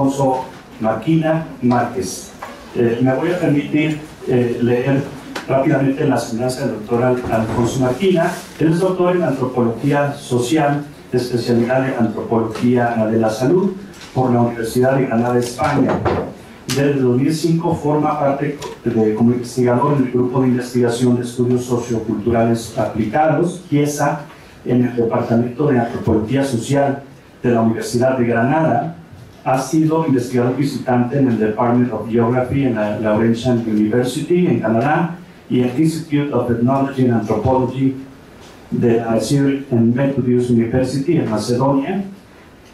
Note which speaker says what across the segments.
Speaker 1: Alfonso Marquina Márquez. Me voy a permitir leer rápidamente la semblanza del doctor Alfonso Marquina. Él es doctor en Antropología Social, de especialidad en Antropología de la Salud, por la Universidad de Granada, España. Desde 2005 forma parte como investigador en el Grupo de Investigación de Estudios Socioculturales Aplicados, GIESA, en el Departamento de Antropología Social de la Universidad de Granada. Ha sido investigador visitante en el Department of Geography en la Laurentian University en Canadá y el Institute of Ethnology and Anthropology de la Cyril and Methodius University en Macedonia.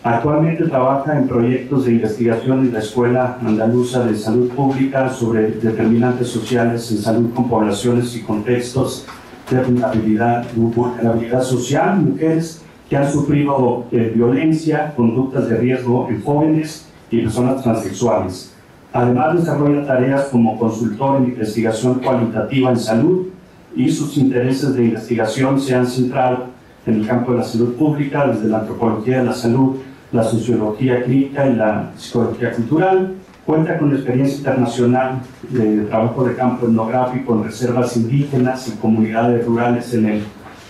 Speaker 1: Actualmente trabaja en proyectos de investigación en la Escuela Andaluza de Salud Pública sobre determinantes sociales en salud con poblaciones y contextos de vulnerabilidad social, mujeres que han sufrido violencia, conductas de riesgo en jóvenes y personas transexuales. Además, desarrolla tareas como consultor en investigación cualitativa en salud y sus intereses de investigación se han centrado en el campo de la salud pública, desde la antropología de la salud, la sociología clínica y la psicología cultural. Cuenta con experiencia internacional de trabajo de campo etnográfico en reservas indígenas y comunidades rurales en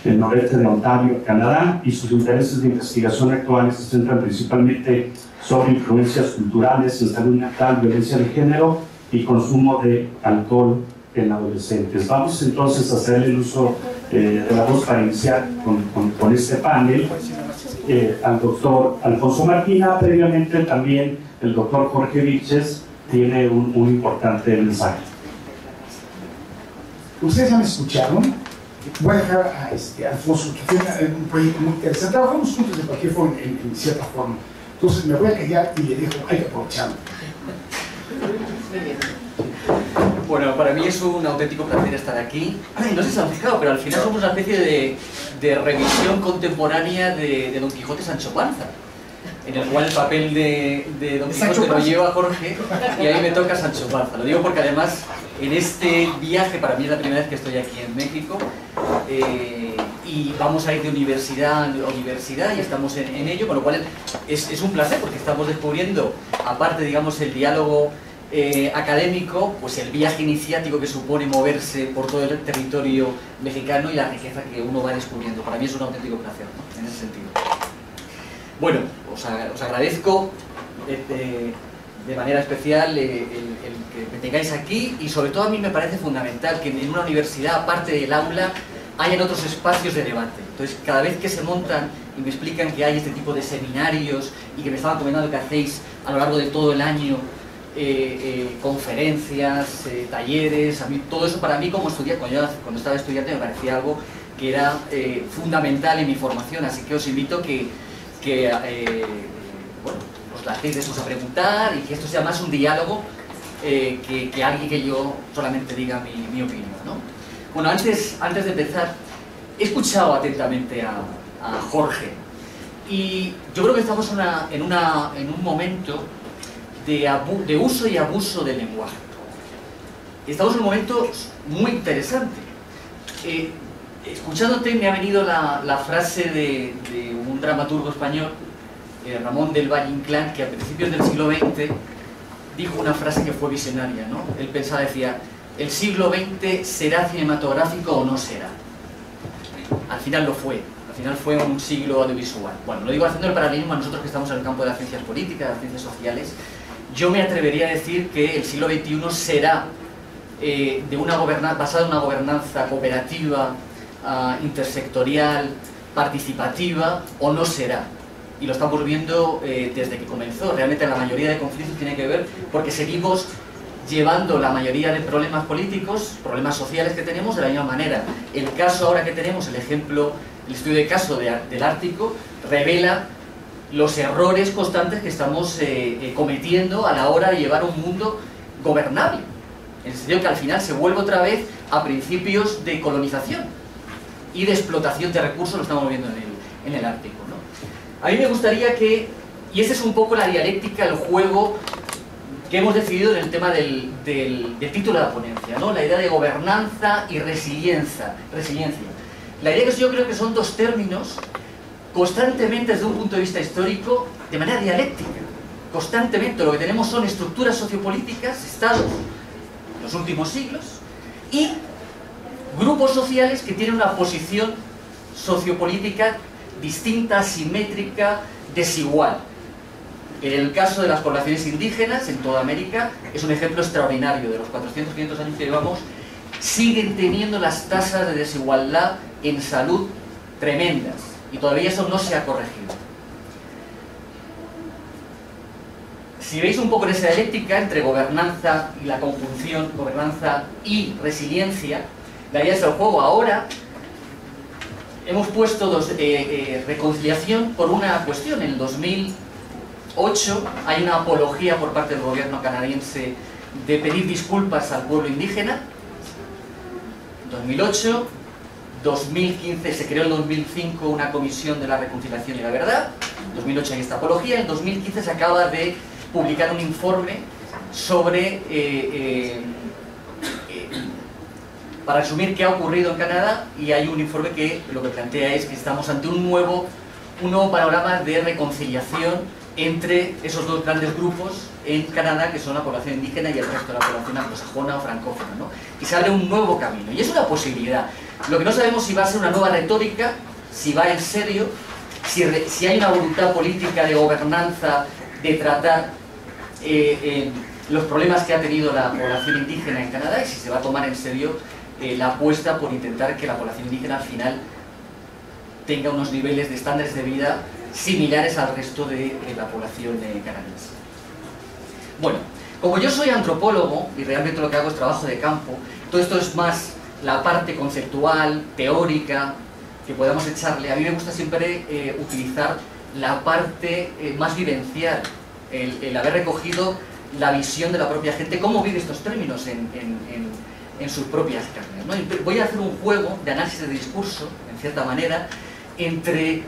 Speaker 1: el noreste de Ontario, Canadá, y sus intereses de investigación actuales se centran principalmente sobre influencias culturales en salud mental, violencia de género y consumo de alcohol en adolescentes. Vamos entonces a hacer el uso de la voz para iniciar con este panel al doctor Alfonso Marquina. Previamente también el doctor Jorge Vilches tiene un importante mensaje.
Speaker 2: Ustedes han escuchado. Voy a dejar a Alfonso, que tiene un proyecto muy interesante. Trabajamos juntos de cualquier forma, en cierta forma. Entonces me voy a callar y le dejo, hay que aprovecharlo.
Speaker 3: Bueno, para mí es un auténtico placer estar aquí. No sé si se han fijado, pero al final somos una especie de revisión contemporánea de Don Quijote Sancho Panza, en el cual el papel de Don Quijote lo lleva Jorge y a mí me toca Sancho Panza. Lo digo porque además en este viaje, para mí es la primera vez que estoy aquí en México, y vamos a ir de universidad a universidad y estamos en ello, con lo cual es un placer porque estamos descubriendo, aparte, digamos, el diálogo académico, pues el viaje iniciático que supone moverse por todo el territorio mexicano y la riqueza que uno va descubriendo. Para mí es un auténtico placer, ¿no?, en ese sentido. Bueno, os agradezco de manera especial el que me tengáis aquí, y sobre todo a mí me parece fundamental que en una universidad, aparte del aula, hayan otros espacios de debate. Entonces, cada vez que se montan y me explican que hay este tipo de seminarios y que me estaban comentando que hacéis a lo largo de todo el año conferencias, talleres, a mí, todo eso para mí como estudiante, cuando estaba estudiante me parecía algo que era fundamental en mi formación, así que os invito que bueno, os lancéis de esos a preguntar y que esto sea más un diálogo que alguien que yo solamente diga mi opinión, ¿no? Bueno, antes de empezar, he escuchado atentamente a Jorge y yo creo que estamos en un momento de uso y abuso del lenguaje. Estamos en un momento muy interesante. Escuchándote me ha venido la frase de un dramaturgo español, Ramón del Valle Inclán, que a principios del siglo XX dijo una frase que fue visionaria, ¿no? Él pensaba, decía, el siglo XX será cinematográfico o no será. Al final lo fue. Al final fue un siglo audiovisual. Bueno, lo digo haciendo el paralelismo a nosotros que estamos en el campo de las ciencias políticas, de las ciencias sociales. Yo me atrevería a decir que el siglo XXI será basado en una gobernanza cooperativa, intersectorial, participativa, o no será. Y lo estamos viendo desde que comenzó. Realmente la mayoría de conflictos tiene que ver porque seguimos llevando la mayoría de problemas políticos, problemas sociales que tenemos de la misma manera. El caso ahora que tenemos, el estudio de caso del Ártico, revela los errores constantes que estamos cometiendo a la hora de llevar un mundo gobernable. En el sentido que al final se vuelve otra vez a principios de colonización y de explotación de recursos, lo estamos viendo en el Ártico, ¿no? A mí me gustaría que, y esta es un poco la dialéctica, el juego que hemos decidido en el tema del título de la ponencia, ¿no? La idea de gobernanza y resiliencia. La idea que yo creo que son dos términos constantemente desde un punto de vista histórico de manera dialéctica. constantemente. Lo que tenemos son estructuras sociopolíticas, estados, en los últimos siglos, y grupos sociales que tienen una posición sociopolítica distinta, asimétrica, desigual. En el caso de las poblaciones indígenas en toda América es un ejemplo extraordinario. De los 400 500 años que llevamos, siguen teniendo las tasas de desigualdad en salud tremendas, y todavía eso no se ha corregido. Si veis un poco en esa dialéctica entre gobernanza y la conjunción, gobernanza y resiliencia, la idea es el juego. Ahora hemos puesto reconciliación por una cuestión. En el 2008 hay una apología por parte del gobierno canadiense de pedir disculpas al pueblo indígena. 2008, 2015 se creó en 2005 una comisión de la reconciliación y la verdad. En 2008 hay esta apología. En 2015 se acaba de publicar un informe sobre para resumir qué ha ocurrido en Canadá, y hay un informe que lo que plantea es que estamos ante un nuevo panorama de reconciliación entre esos dos grandes grupos en Canadá, que son la población indígena y el resto de la población anglosajona o francófona, ¿no? Y se abre un nuevo camino, y es una posibilidad. Lo que no sabemos si va a ser una nueva retórica, si va en serio, si hay una voluntad política de gobernanza, de tratar los problemas que ha tenido la población indígena en Canadá, y si se va a tomar en serio la apuesta por intentar que la población indígena al final tenga unos niveles de estándares de vida similares al resto de la población canadiense. Bueno, como yo soy antropólogo y realmente lo que hago es trabajo de campo, todo esto es más la parte conceptual, teórica, que podamos echarle. A mí me gusta siempre utilizar la parte más vivencial, el haber recogido la visión de la propia gente, cómo vive estos términos en sus propias carnes, ¿no? Voy a hacer un juego de análisis de discurso, en cierta manera, entre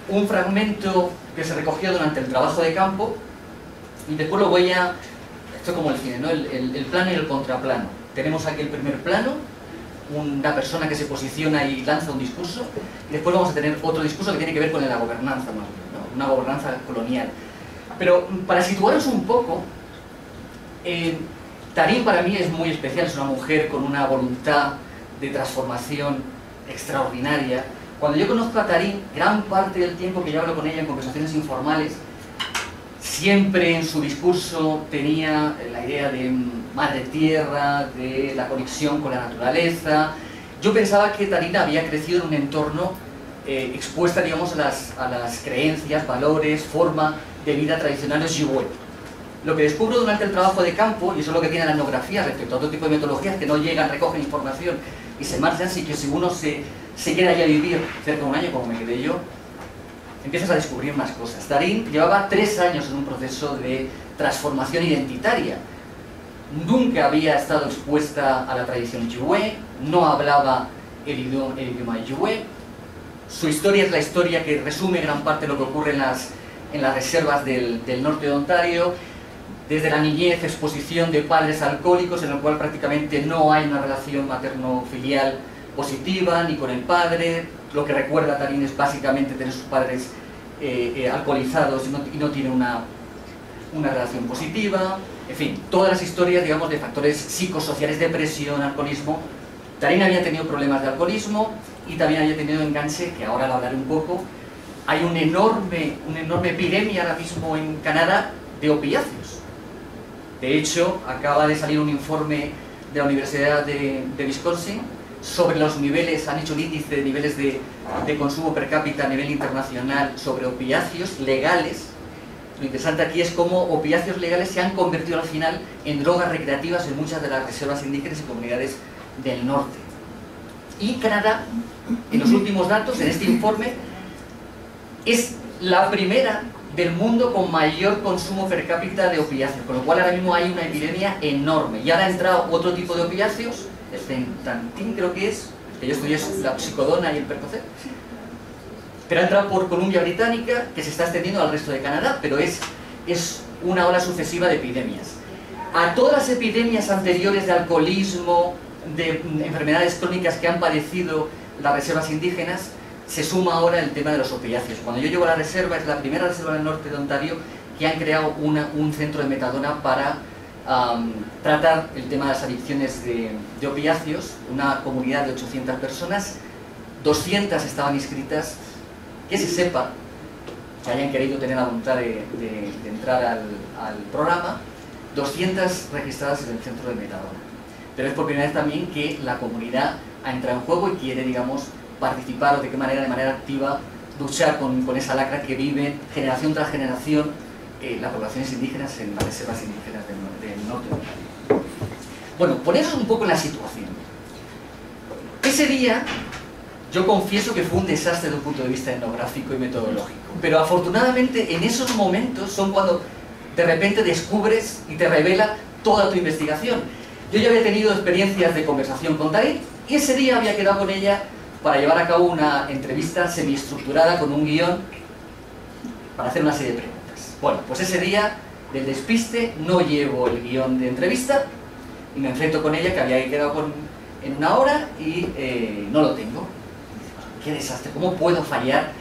Speaker 3: un fragmento que se recogió durante el trabajo de campo, y después lo voy a... Esto es como el cine, ¿no? El plano y el contraplano. Tenemos aquí el primer plano, una persona que se posiciona y lanza un discurso, y después vamos a tener otro discurso que tiene que ver con la gobernanza, más bien, ¿no? Una gobernanza colonial. Pero para situaros un poco, Tarín para mí es muy especial. Es una mujer con una voluntad de transformación extraordinaria. Cuando yo conozco a Tarín, gran parte del tiempo que yo hablo con ella en conversaciones informales, siempre en su discurso tenía la idea de madre tierra, de la conexión con la naturaleza. Yo pensaba que Tarín había crecido en un entorno expuesta, digamos, a las creencias, valores, forma de vida tradicionales Ojibwe. Lo que descubro durante el trabajo de campo, y eso es lo que tiene la etnografía respecto a otro tipo de metodologías que no llegan, recogen información y se marchan, así que si uno se queda allí a vivir cerca de un año, como me quedé yo, empiezas a descubrir más cosas. Tarín llevaba 3 años en un proceso de transformación identitaria. Nunca había estado expuesta a la tradición Ojibwe, no hablaba el idioma Ojibwe. Su historia es la historia que resume gran parte de lo que ocurre en las reservas del norte de Ontario. Desde la niñez, exposición de padres alcohólicos, en el cual prácticamente no hay una relación materno-filial positiva, ni con el padre. Lo que recuerda Tarín es básicamente tener sus padres alcoholizados y no tiene una relación positiva. En fin, todas las historias, digamos, de factores psicosociales, depresión, alcoholismo. Tarín había tenido problemas de alcoholismo y también había tenido enganche, que ahora lo hablaré un poco. Hay una enorme epidemia ahora mismo en Canadá de opiáceos. De hecho, acaba de salir un informe de la Universidad de Wisconsin sobre los niveles, han hecho un índice de niveles de consumo per cápita a nivel internacional sobre opiáceos legales. Lo interesante aquí es cómo opiáceos legales se han convertido al final en drogas recreativas en muchas de las reservas indígenas y comunidades del norte. Y Canadá, en los últimos datos, en este informe, es la primera del mundo con mayor consumo per cápita de opiáceos, con lo cual ahora mismo hay una epidemia enorme. Y ahora ha entrado otro tipo de opiáceos, el fentantín creo que es, que yo estudié la psicodona y el Percocet, pero ha entrado por Columbia Británica, que se está extendiendo al resto de Canadá, pero es una ola sucesiva de epidemias. A todas las epidemias anteriores de alcoholismo, de enfermedades crónicas que han padecido las reservas indígenas, se suma ahora el tema de los opiáceos. Cuando yo llego a la reserva, es la primera reserva en el norte de Ontario que han creado un centro de metadona para tratar el tema de las adicciones de opiáceos, una comunidad de 800 personas, 200 estaban inscritas, que se sepa, que hayan querido tener la voluntad de entrar al programa, 200 registradas en el centro de metadona. Pero es por primera vez también que la comunidad ha entrado en juego y quiere, digamos, participar o de manera activa, luchar con esa lacra que vive generación tras generación las poblaciones indígenas en las reservas indígenas del norte de Ontario. Bueno, poneros un poco en la situación. Ese día, yo confieso que fue un desastre desde un punto de vista etnográfico y metodológico, pero afortunadamente en esos momentos son cuando de repente descubres y te revela toda tu investigación. Yo ya había tenido experiencias de conversación con Tarín y ese día había quedado con ella para llevar a cabo una entrevista semiestructurada con un guión para hacer una serie de preguntas. Bueno, pues ese día del despiste no llevo el guión de entrevista y me enfrento con ella, que había quedado en una hora, y no lo tengo. Qué desastre, ¿cómo puedo fallar?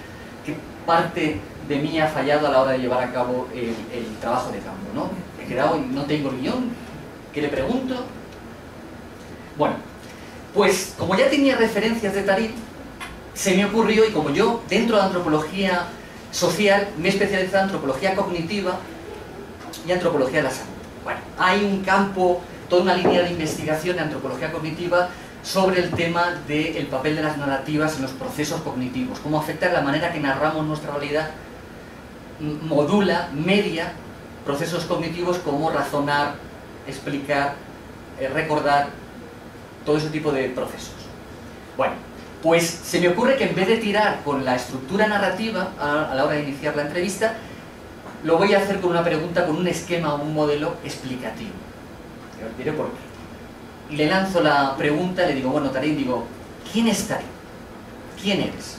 Speaker 3: ¿Qué parte de mí ha fallado a la hora de llevar a cabo el trabajo de campo, ¿no? He quedado y no tengo el guión. ¿Qué le pregunto? Bueno, pues como ya tenía referencias de Tarín, se me ocurrió, y como yo dentro de antropología social me he especializado en antropología cognitiva y antropología de la salud. Bueno, hay un campo, toda una línea de investigación de antropología cognitiva sobre el tema del papel de las narrativas en los procesos cognitivos, cómo afecta la manera que narramos nuestra realidad, modula, media procesos cognitivos como razonar, explicar, recordar, todo ese tipo de procesos. Bueno, pues se me ocurre que en vez de tirar con la estructura narrativa a la hora de iniciar la entrevista, lo voy a hacer con una pregunta, con un esquema o un modelo explicativo. Y os diré por qué. Y le lanzo la pregunta, le digo, bueno, Tarín, digo, ¿quién es Tarín? ¿Quién eres?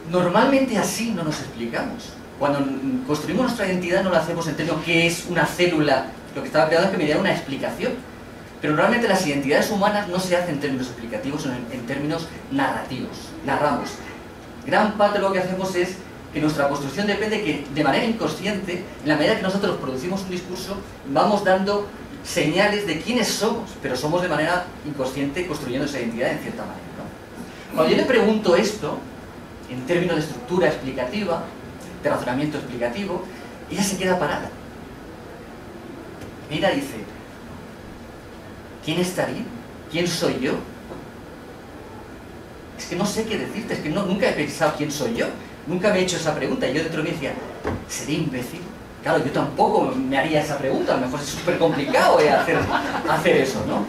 Speaker 3: Normalmente así no nos explicamos. Cuando construimos nuestra identidad no lo hacemos en términos qué es una célula. Lo que estaba creado es que me diera una explicación. Pero realmente las identidades humanas no se hacen en términos explicativos, sino en términos narrativos. Narramos. Gran parte de lo que hacemos es que nuestra construcción depende que, de manera inconsciente, en la medida que nosotros producimos un discurso, vamos dando señales de quiénes somos, pero somos de manera inconsciente construyendo esa identidad en cierta manera, ¿no? Cuando yo le pregunto esto, en términos de estructura explicativa, de razonamiento explicativo, ella se queda parada. Mira, dice, ¿quién es Tarín? ¿Quién soy yo? Es que no sé qué decirte, es que nunca he pensado quién soy yo. Nunca me he hecho esa pregunta. Y yo dentro de mí decía, ¿seré imbécil? Claro, yo tampoco me haría esa pregunta. A lo mejor es súper complicado hacer eso, ¿no?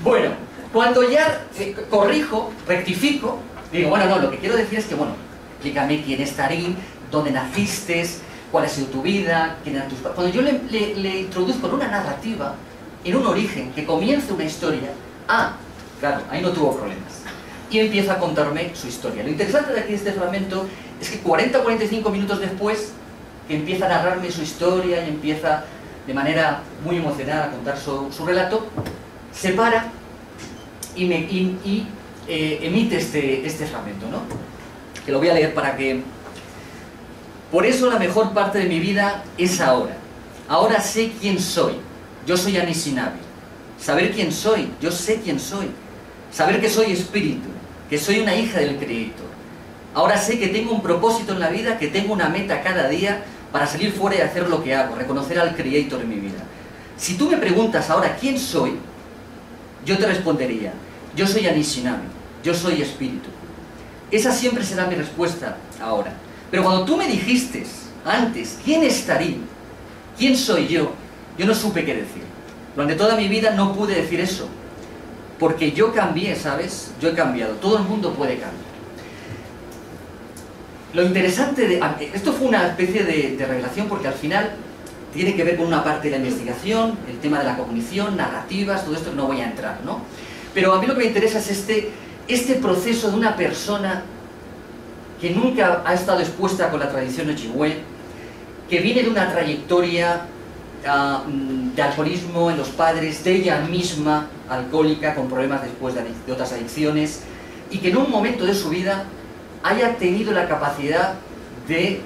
Speaker 3: Bueno, cuando ya corrijo, rectifico, digo, bueno, no, lo que quiero decir es que, bueno, explícame quién es Tarín, dónde naciste, cuál ha sido tu vida, quién eran tus padres. Cuando yo le introduzco en una narrativa, en un origen, que comience una historia, claro, ahí no tuvo problemas. Y empieza a contarme su historia. Lo interesante de aquí de este fragmento es que 40 o 45 minutos después, que empieza a narrarme su historia y empieza de manera muy emocionada a contar su relato, se para y emite este fragmento, ¿no? Que lo voy a leer para que... Por eso la mejor parte de mi vida es ahora. Ahora sé quién soy. Yo soy Anishinaabe. Saber quién soy, yo sé quién soy. Saber que soy espíritu, que soy una hija del Creador. Ahora sé que tengo un propósito en la vida, que tengo una meta cada día para salir fuera y hacer lo que hago, reconocer al Creador en mi vida. Si tú me preguntas ahora quién soy, yo te respondería, yo soy Anishinaabe, yo soy espíritu. Esa siempre será mi respuesta ahora. Pero cuando tú me dijiste antes, ¿quién es Tarín? ¿Quién soy yo? Yo no supe qué decir. Durante toda mi vida no pude decir eso. Porque yo cambié, ¿sabes? Yo he cambiado. Todo el mundo puede cambiar. Lo interesante de... Esto fue una especie de revelación porque al final tiene que ver con una parte de la investigación, el tema de la cognición, narrativas, todo esto que no voy a entrar, ¿no? Pero a mí lo que me interesa es este proceso de una persona que nunca ha estado expuesta con la tradición Ojibwe, que viene de una trayectoria de alcoholismo en los padres, de ella misma alcohólica con problemas después de otras adicciones, y que en un momento de su vida haya tenido la capacidad de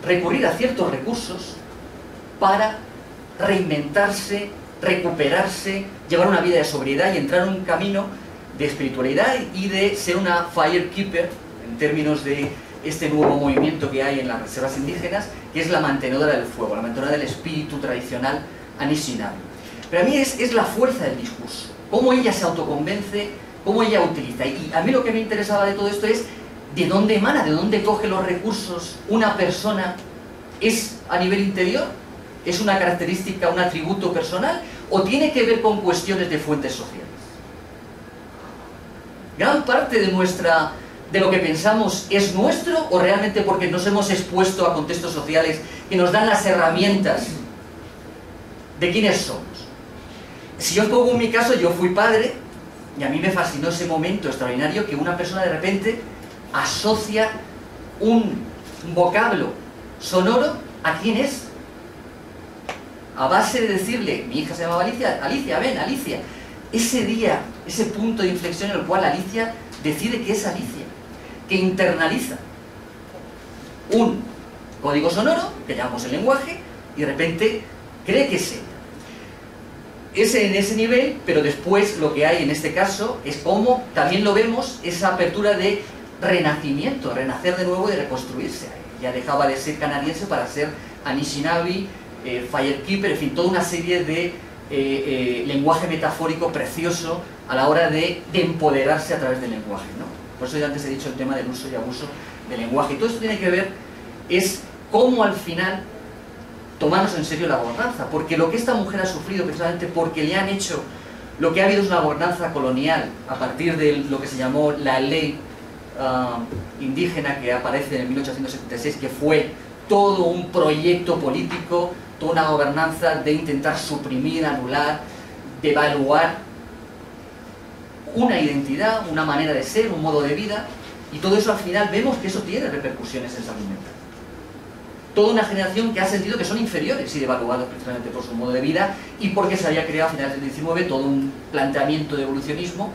Speaker 3: recurrir a ciertos recursos para reinventarse, recuperarse, llevar una vida de sobriedad y entrar en un camino de espiritualidad y de ser una firekeeper, en términos de este nuevo movimiento que hay en las reservas indígenas, que es la mantenedora del fuego, la mantenedora del espíritu tradicional Anishinaabe. Pero a mí es la fuerza del discurso, cómo ella se autoconvence, cómo ella utiliza. Y a mí lo que me interesaba de todo esto es de dónde emana, de dónde coge los recursos una persona. ¿Es a nivel interior? ¿Es una característica, un atributo personal? ¿O tiene que ver con cuestiones de fuentes sociales? Gran parte de lo que pensamos es nuestro, o realmente porque nos hemos expuesto a contextos sociales que nos dan las herramientas de quiénes somos. Si yo os pongo en mi caso, yo fui padre y a mí me fascinó ese momento extraordinario que una persona de repente asocia un vocablo sonoro a quién es, a base de decirle, mi hija se llamaba Alicia, Alicia, ven, Alicia. Ese día, ese punto de inflexión en el cual Alicia decide que es Alicia, que internaliza un código sonoro, que llamamos el lenguaje, y de repente cree que es ella. Es en ese nivel, pero después lo que hay en este caso es como también lo vemos, esa apertura de renacimiento, renacer de nuevo y de reconstruirse. Ya dejaba de ser canadiense para ser Anishinaabe, firekeeper, en fin, toda una serie de lenguaje metafórico precioso a la hora de empoderarse a través del lenguaje, ¿no? Por eso ya antes he dicho el tema del uso y abuso del lenguaje. Y todo esto tiene que ver es cómo al final tomarnos en serio la gobernanza, porque lo que esta mujer ha sufrido precisamente porque le han hecho lo que ha habido es una gobernanza colonial a partir de lo que se llamó la ley indígena que aparece en el 1876, que fue todo un proyecto político, toda una gobernanza de intentar suprimir, anular, devaluar una identidad, una manera de ser, un modo de vida, y todo eso al final vemos que eso tiene repercusiones en salud mental. Toda una generación que ha sentido que son inferiores y devaluados precisamente por su modo de vida y porque se había creado a finales del XIX todo un planteamiento de evolucionismo,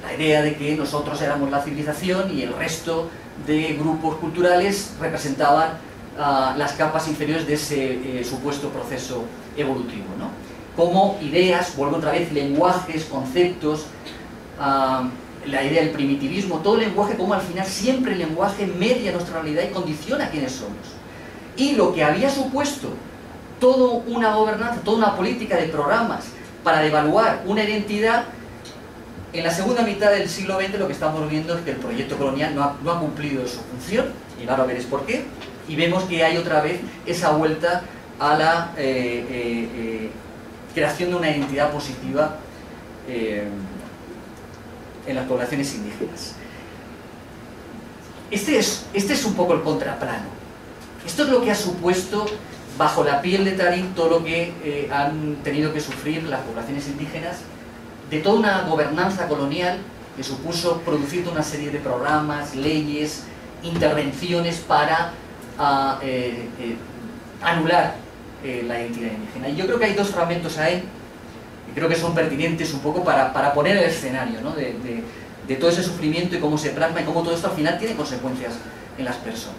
Speaker 3: la idea de que nosotros éramos la civilización y el resto de grupos culturales representaban las capas inferiores de ese supuesto proceso evolutivo, ¿no? Como ideas, vuelvo otra vez, lenguajes, conceptos, la idea del primitivismo, todo el lenguaje, como al final siempre el lenguaje media nuestra realidad y condiciona quiénes somos. Y lo que había supuesto toda una gobernanza, toda una política de programas para devaluar una identidad, en la segunda mitad del siglo XX lo que estamos viendo es que el proyecto colonial no ha cumplido su función, y ahora veréis por qué, y vemos que hay otra vez esa vuelta a la creación de una identidad positiva en las poblaciones indígenas. Este es un poco el contraplano. Esto es lo que ha supuesto bajo la piel de Tarín todo lo que han tenido que sufrir las poblaciones indígenas de toda una gobernanza colonial que supuso producir una serie de programas, leyes, intervenciones para anular la identidad indígena. Y yo creo que hay dos fragmentos ahí que creo que son pertinentes un poco para poner el escenario, ¿no? de todo ese sufrimiento y cómo se plasma y cómo todo esto al final tiene consecuencias en las personas.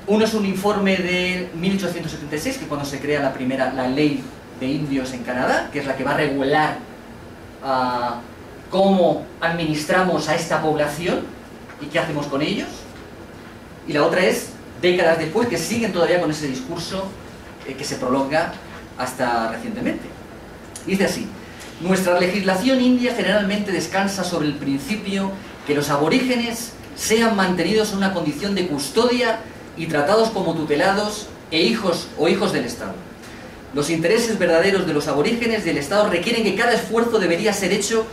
Speaker 3: Uno es un informe de 1876, que cuando se crea la ley de indios en Canadá, que es la que va a regular cómo administramos a esta población y qué hacemos con ellos. Y la otra es, décadas después, que siguen todavía con ese discurso que se prolonga hasta recientemente. Dice así: nuestra legislación india generalmente descansa sobre el principio que los aborígenes sean mantenidos en una condición de custodia y tratados como tutelados e hijos o hijos del Estado. Los intereses verdaderos de los aborígenes del Estado requieren que cada esfuerzo debería ser hecho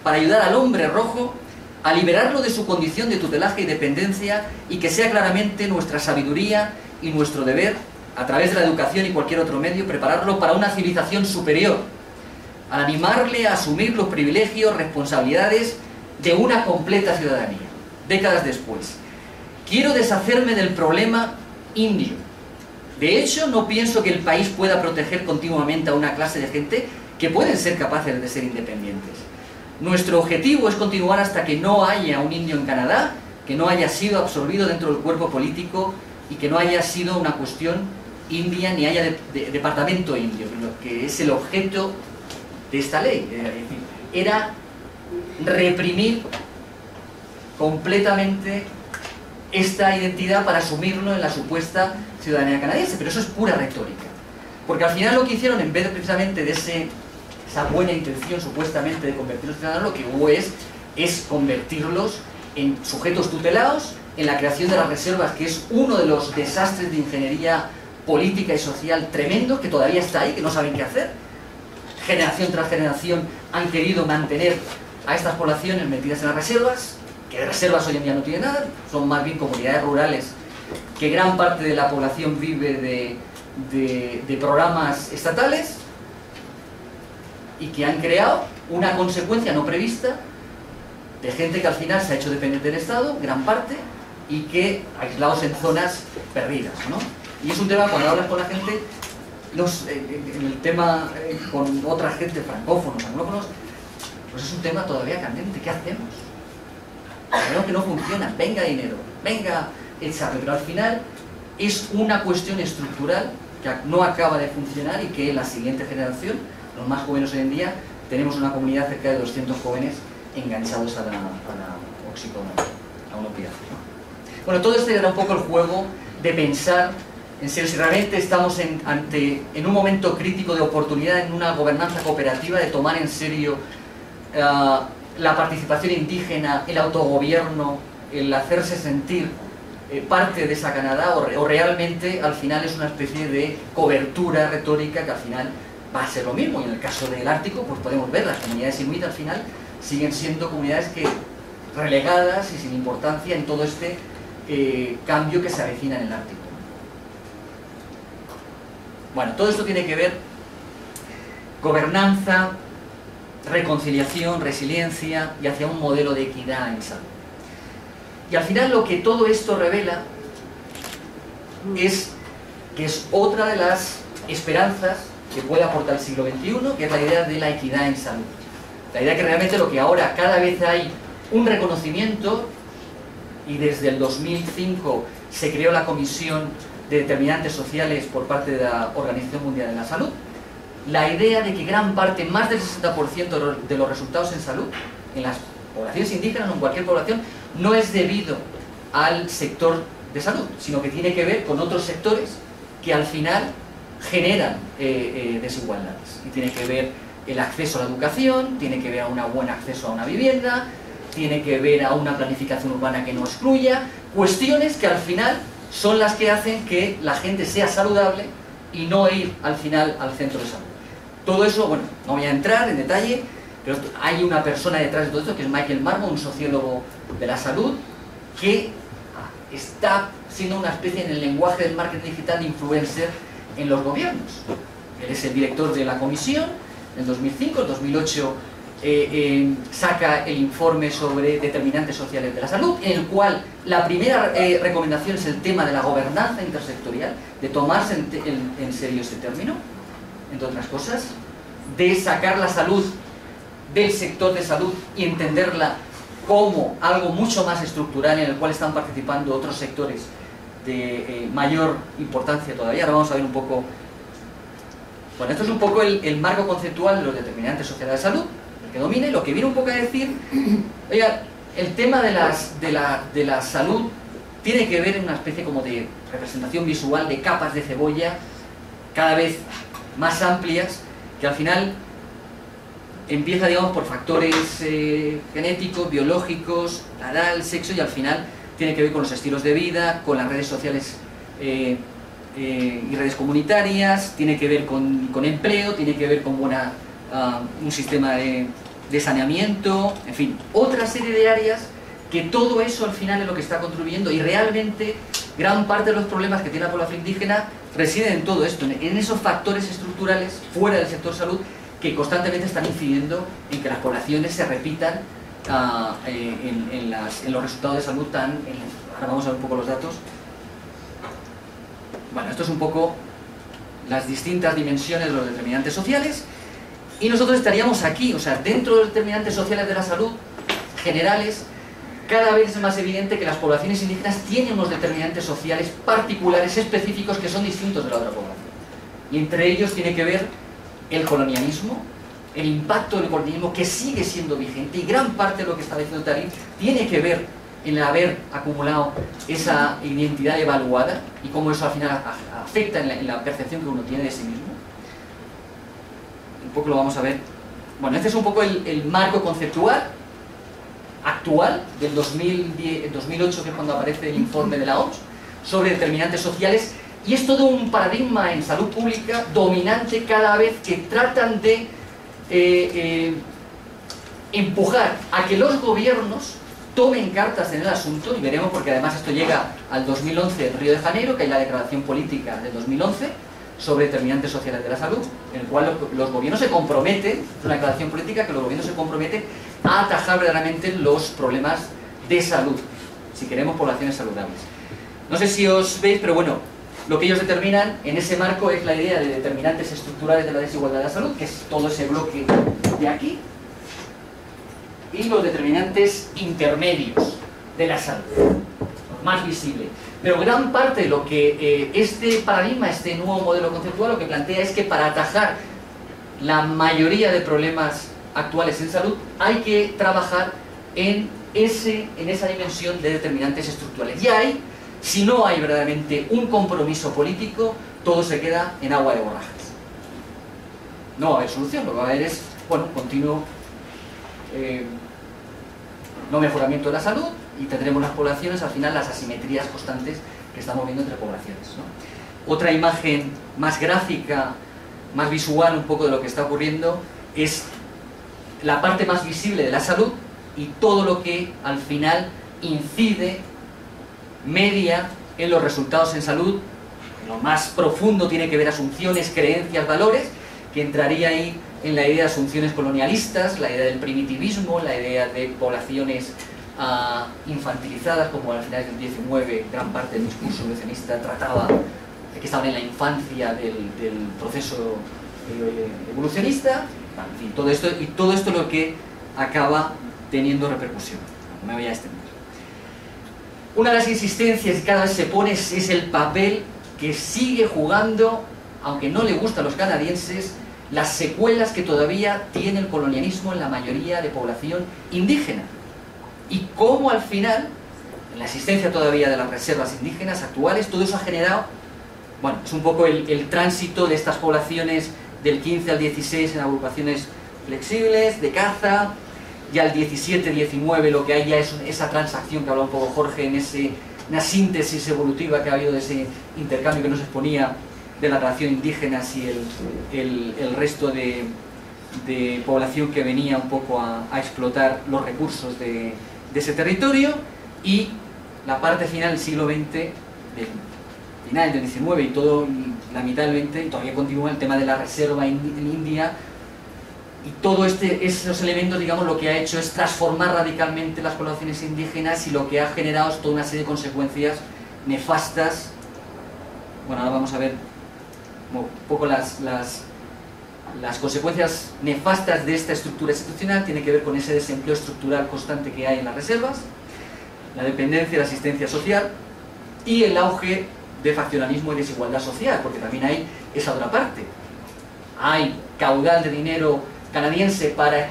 Speaker 3: para ayudar al hombre rojo a liberarlo de su condición de tutelaje y dependencia, y que sea claramente nuestra sabiduría y nuestro deber, a través de la educación y cualquier otro medio, prepararlo para una civilización superior, al animarle a asumir los privilegios, responsabilidades de una completa ciudadanía. Décadas después, quiero deshacerme del problema indio. De hecho, no pienso que el país pueda proteger continuamente a una clase de gente que pueden ser capaces de ser independientes. Nuestro objetivo es continuar hasta que no haya un indio en Canadá, que no haya sido absorbido dentro del cuerpo político y que no haya sido una cuestión india ni haya departamento indio, que es el objeto de esta ley. Era reprimir completamente esta identidad para asumirlo en la supuesta ciudadanía canadiense, pero eso es pura retórica. Porque al final lo que hicieron, en vez de precisamente de esa buena intención supuestamente de convertirlos en ciudadanos, lo que hubo es convertirlos en sujetos tutelados, en la creación de las reservas, que es uno de los desastres de ingeniería política y social tremendo, que todavía está ahí, que no saben qué hacer. Generación tras generación han querido mantener a estas poblaciones metidas en las reservas, que de reservas hoy en día no tienen nada, son más bien comunidades rurales, que gran parte de la población vive de programas estatales, y que han creado una consecuencia no prevista de gente que al final se ha hecho dependiente del Estado, gran parte, y que aislados en zonas perdidas, ¿no? Y es un tema, cuando hablas con la gente, en el tema con otra gente, francófonos, anglófonos, pues es un tema todavía candente. ¿Qué hacemos? Creo que no funciona, venga dinero, venga echarle, pero al final es una cuestión estructural que no acaba de funcionar y que en la siguiente generación, los más jóvenes hoy en día, tenemos una comunidad cerca de 200 jóvenes enganchados a la oxicodona, a un opiáceo, ¿no? Bueno, todo este era un poco el juego de pensar en serio si realmente estamos en un momento crítico de oportunidad en una gobernanza cooperativa, de tomar en serio la participación indígena, el autogobierno, el hacerse sentir parte de esa Canadá, o realmente al final es una especie de cobertura retórica que al final va a ser lo mismo. Y en el caso del Ártico, pues podemos ver, las comunidades inuit al final siguen siendo comunidades que relegadas y sin importancia en todo este cambio que se avecina en el Ártico. Bueno, todo esto tiene que ver gobernanza, reconciliación, resiliencia y hacia un modelo de equidad en salud. Y al final lo que todo esto revela es que es otra de las esperanzas que puede aportar el siglo XXI, que es la idea de la equidad en salud. La idea que realmente lo que ahora cada vez hay un reconocimiento, y desde el 2005 se creó la Comisión de Determinantes Sociales por parte de la Organización Mundial de la Salud, la idea de que gran parte, más del 60% de los resultados en salud, en las poblaciones indígenas o en cualquier población, no es debido al sector de salud, sino que tiene que ver con otros sectores que al final generan desigualdades. Y tiene que ver el acceso a la educación, tiene que ver a un buen acceso a una vivienda, tiene que ver a una planificación urbana que no excluya, cuestiones que al final son las que hacen que la gente sea saludable y no ir al final al centro de salud. Todo eso, bueno, no voy a entrar en detalle, pero hay una persona detrás de todo esto que es Michael Marmo, un sociólogo de la salud, que está siendo una especie, en el lenguaje del marketing digital, de influencer en los gobiernos. Él es el director de la comisión en 2005, en 2008 saca el informe sobre determinantes sociales de la salud, en el cual la primera recomendación es el tema de la gobernanza intersectorial, de tomarse en serio ese término, entre otras cosas, de sacar la salud del sector de salud y entenderla como algo mucho más estructural en el cual están participando otros sectores de mayor importancia todavía. Ahora vamos a ver un poco. Bueno, esto es un poco el marco conceptual de los determinantes sociales de salud, el que domina, y lo que viene un poco a decir, oiga, el tema de la salud tiene que ver en una especie como de representación visual de capas de cebolla cada vez más amplias, que al final empieza, digamos, por factores genéticos, biológicos, la edad, el sexo, y al final tiene que ver con los estilos de vida, con las redes sociales y redes comunitarias, tiene que ver con empleo, tiene que ver con un sistema de saneamiento, en fin, otra serie de áreas que todo eso al final es lo que está contribuyendo, y realmente gran parte de los problemas que tiene la población indígena residen en todo esto, en esos factores estructurales fuera del sector salud que constantemente están incidiendo en que las poblaciones se repitan en los resultados de salud ahora vamos a ver un poco los datos. Bueno, esto es un poco las distintas dimensiones de los determinantes sociales, y nosotros estaríamos aquí, o sea, dentro de los determinantes sociales de la salud generales, cada vez es más evidente que las poblaciones indígenas tienen unos determinantes sociales particulares, específicos, que son distintos de la otra población. Y entre ellos tiene que ver el colonialismo, el impacto del colonialismo que sigue siendo vigente, y gran parte de lo que está diciendo Tarín tiene que ver en el haber acumulado esa identidad evaluada y cómo eso al final afecta en la percepción que uno tiene de sí mismo. Un poco lo vamos a ver. Bueno, este es un poco el marco conceptual actual del 2008, que es cuando aparece el informe de la OMS sobre determinantes sociales, y es todo un paradigma en salud pública dominante cada vez que tratan de empujar a que los gobiernos tomen cartas en el asunto, y veremos, porque además esto llega al 2011 en Río de Janeiro, que hay la declaración política del 2011 sobre determinantes sociales de la salud, en el cual los gobiernos se comprometen, es una declaración política que los gobiernos se comprometen a atajar verdaderamente los problemas de salud, si queremos poblaciones saludables. No sé si os veis, pero bueno, lo que ellos determinan en ese marco es la idea de determinantes estructurales de la desigualdad de la salud, que es todo ese bloque de aquí, y los determinantes intermedios de la salud, más visible. Pero gran parte de lo que este paradigma, este nuevo modelo conceptual, lo que plantea es que para atajar la mayoría de problemas actuales en salud hay que trabajar en esa dimensión de determinantes estructurales. Y ahí, si no hay verdaderamente un compromiso político, todo se queda en agua de borrajas. No va a haber solución, lo que va a haber es, bueno, continuo no mejoramiento de la salud, y tendremos las poblaciones, al final, las asimetrías constantes que estamos viendo entre poblaciones, ¿no? Otra imagen más gráfica, más visual un poco de lo que está ocurriendo, es la parte más visible de la salud y todo lo que al final incide, media en los resultados en salud. Lo más profundo tiene que ver asunciones, creencias, valores, que entraría ahí en la idea de asunciones colonialistas, la idea del primitivismo, la idea de poblaciones infantilizadas, como al final del 19 gran parte del discurso evolucionista trataba de que estaban en la infancia del proceso evolucionista. En fin, todo esto es lo que acaba teniendo repercusión. No me voy a extender. Una de las insistencias que cada vez se pone es el papel que sigue jugando, aunque no le gusta a los canadienses, las secuelas que todavía tiene el colonialismo en la mayoría de población indígena, y cómo al final, en la existencia todavía de las reservas indígenas actuales, todo eso ha generado, bueno, es un poco el tránsito de estas poblaciones del 15 al 16 en agrupaciones flexibles, de caza, ya el 17-19 lo que hay ya es esa transacción que hablaba un poco Jorge, en una síntesis evolutiva que ha habido de ese intercambio que nos exponía de la relación indígenas y el resto de población que venía un poco a explotar los recursos de ese territorio, y la parte final del siglo XX, final del XIX y la mitad del XX, y todavía continúa el tema de la reserva en India, y todos esos elementos, digamos, lo que ha hecho es transformar radicalmente las poblaciones indígenas, y lo que ha generado es toda una serie de consecuencias nefastas. Bueno, ahora vamos a ver un poco las consecuencias nefastas de esta estructura institucional. Tiene que ver con ese desempleo estructural constante que hay en las reservas, la dependencia de la asistencia social y el auge de faccionalismo y desigualdad social, porque también hay esa otra parte. Hay caudal de dinero canadiense para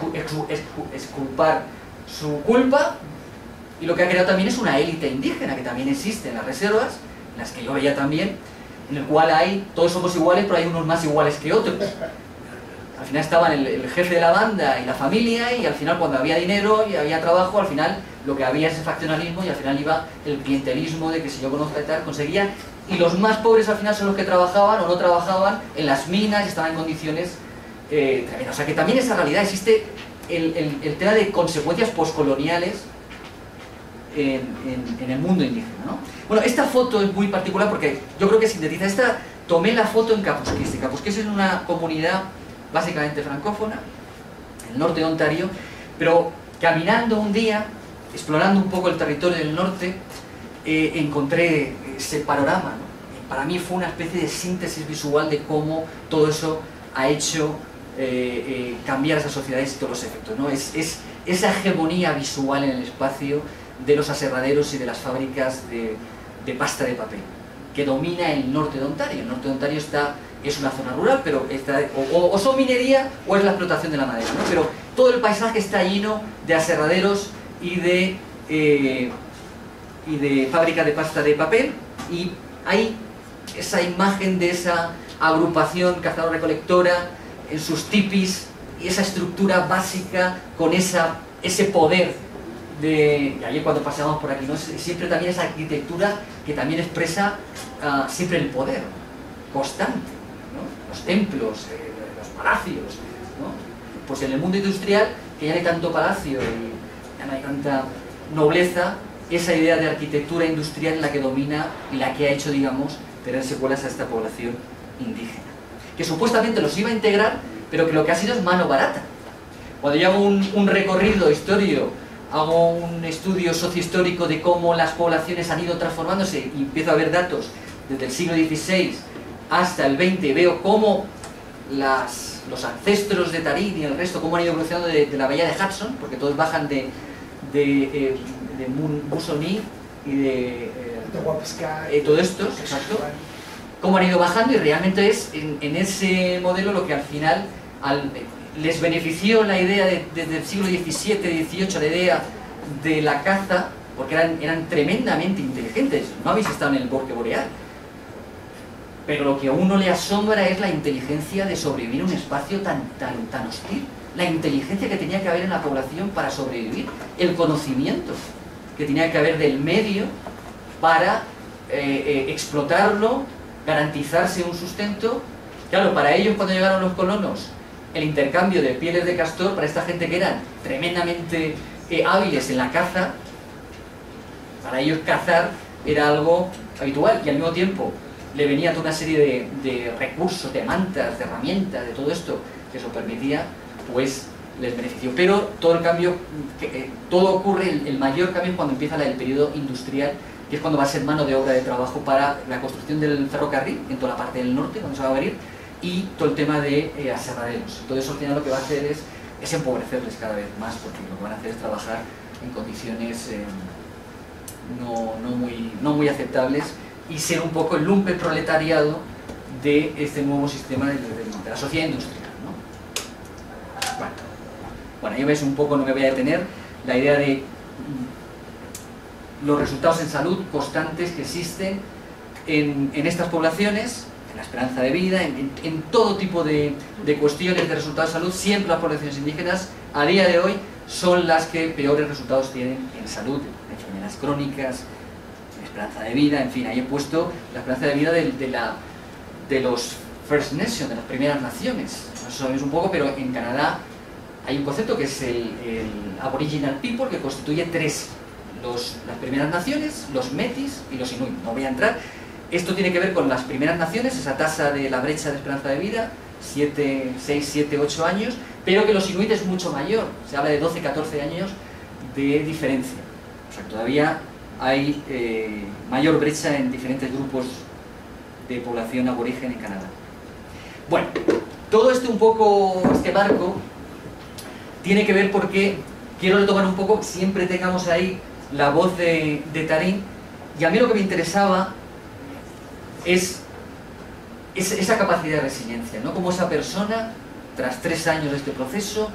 Speaker 3: exculpar su culpa, y lo que ha creado también es una élite indígena que también existe en las reservas, en las que yo veía también, en el cual todos somos iguales, pero hay unos más iguales que otros. Al final estaban el jefe de la banda y la familia, y al final, cuando había dinero y había trabajo, al final lo que había es ese faccionalismo, y al final iba el clientelismo de que si yo conozco y tal, conseguían. Y los más pobres al final son los que trabajaban o no trabajaban en las minas y estaban en condiciones tremendas. O sea que también esa realidad existe, el tema de consecuencias poscoloniales en el mundo indígena, ¿no? Bueno, esta foto es muy particular porque yo creo que sintetiza. Tomé la foto en Kapuskis. Kapuskis es una comunidad básicamente francófona, en el norte de Ontario, pero caminando un día, explorando un poco el territorio del norte, encontré ese panorama, ¿no? Para mí fue una especie de síntesis visual de cómo todo eso ha hecho cambiar esas sociedades y todos los efectos, ¿no? Es esa hegemonía visual en el espacio de los aserraderos y de las fábricas de pasta de papel, que domina el norte de Ontario. El norte de Ontario es una zona rural, pero o son minería o es la explotación de la madera, ¿no? Pero todo el paisaje está lleno de aserraderos y de fábrica de pasta de papel, y hay esa imagen de esa agrupación cazador-recolectora en sus tipis y esa estructura básica con ese poder y ayer cuando pasábamos por aquí, ¿no? Siempre también esa arquitectura que también expresa siempre el poder constante, ¿no? Los templos, los palacios, ¿no? Pues en el mundo industrial, que ya no hay tanto palacio y ya no hay tanta nobleza, esa idea de arquitectura industrial es la que domina y la que ha hecho, digamos, tener secuelas a esta población indígena, que supuestamente los iba a integrar, pero que lo que ha sido es mano barata. Cuando yo hago un recorrido histórico, hago un estudio sociohistórico de cómo las poblaciones han ido transformándose y empiezo a ver datos desde el siglo XVI hasta el XX, veo cómo los ancestros de Tarín y el resto, cómo han ido evolucionando de la bahía de Hudson, porque todos bajan de Moosonee y de todo esto, exacto, cómo han ido bajando, y realmente es en ese modelo lo que al final les benefició la idea desde el siglo XVII, XVIII, la idea de la caza, porque eran tremendamente inteligentes. No habéis estado en el bosque boreal, pero lo que a uno le asombra es la inteligencia de sobrevivir en un espacio tan hostil, la inteligencia que tenía que haber en la población para sobrevivir, el conocimiento que tenía que haber del medio para explotarlo, garantizarse un sustento. Claro, para ellos, cuando llegaron los colonos, el intercambio de pieles de castor, para esta gente que eran tremendamente hábiles en la caza, para ellos cazar era algo habitual, y al mismo tiempo le venía toda una serie de recursos, de mantas, de herramientas, de todo esto que eso permitía, pues les benefició. Pero todo el cambio, todo ocurre, el mayor cambio es cuando empieza el periodo industrial, que es cuando va a ser mano de obra de trabajo para la construcción del ferrocarril en toda la parte del norte, cuando se va a abrir, y todo el tema de aserraderos. Todo eso al final lo que va a hacer es empobrecerles cada vez más, porque lo que van a hacer es trabajar en condiciones no muy aceptables, y ser un poco el lumpenproletariado de este nuevo sistema de la sociedad industrial, ¿no? Bueno, ahí ves un poco, no me voy a detener, la idea de los resultados en salud constantes que existen en estas poblaciones, en la esperanza de vida, en todo tipo de cuestiones de resultados de salud. Siempre las poblaciones indígenas a día de hoy son las que peores resultados tienen en salud, en enfermedades crónicas, en esperanza de vida, en fin. Ahí he puesto la esperanza de vida de los First Nations, de las primeras naciones. Eso sabéis un poco, pero en Canadá hay un concepto que es el Aboriginal People, que constituye tres: las primeras naciones, los Metis y los Inuit. No voy a entrar. Esto tiene que ver con las primeras naciones, esa tasa de la brecha de esperanza de vida, 6, 7, 8 años, pero que los Inuit es mucho mayor, se habla de 12, 14 años de diferencia. O sea, todavía hay mayor brecha en diferentes grupos de población aborigen en Canadá. Bueno, todo esto un poco, este marco, tiene que ver porque quiero retomar un poco, siempre tengamos ahí la voz de Tarín, y a mí lo que me interesaba es esa capacidad de resiliencia, ¿no? Como esa persona, tras 3 años de este proceso,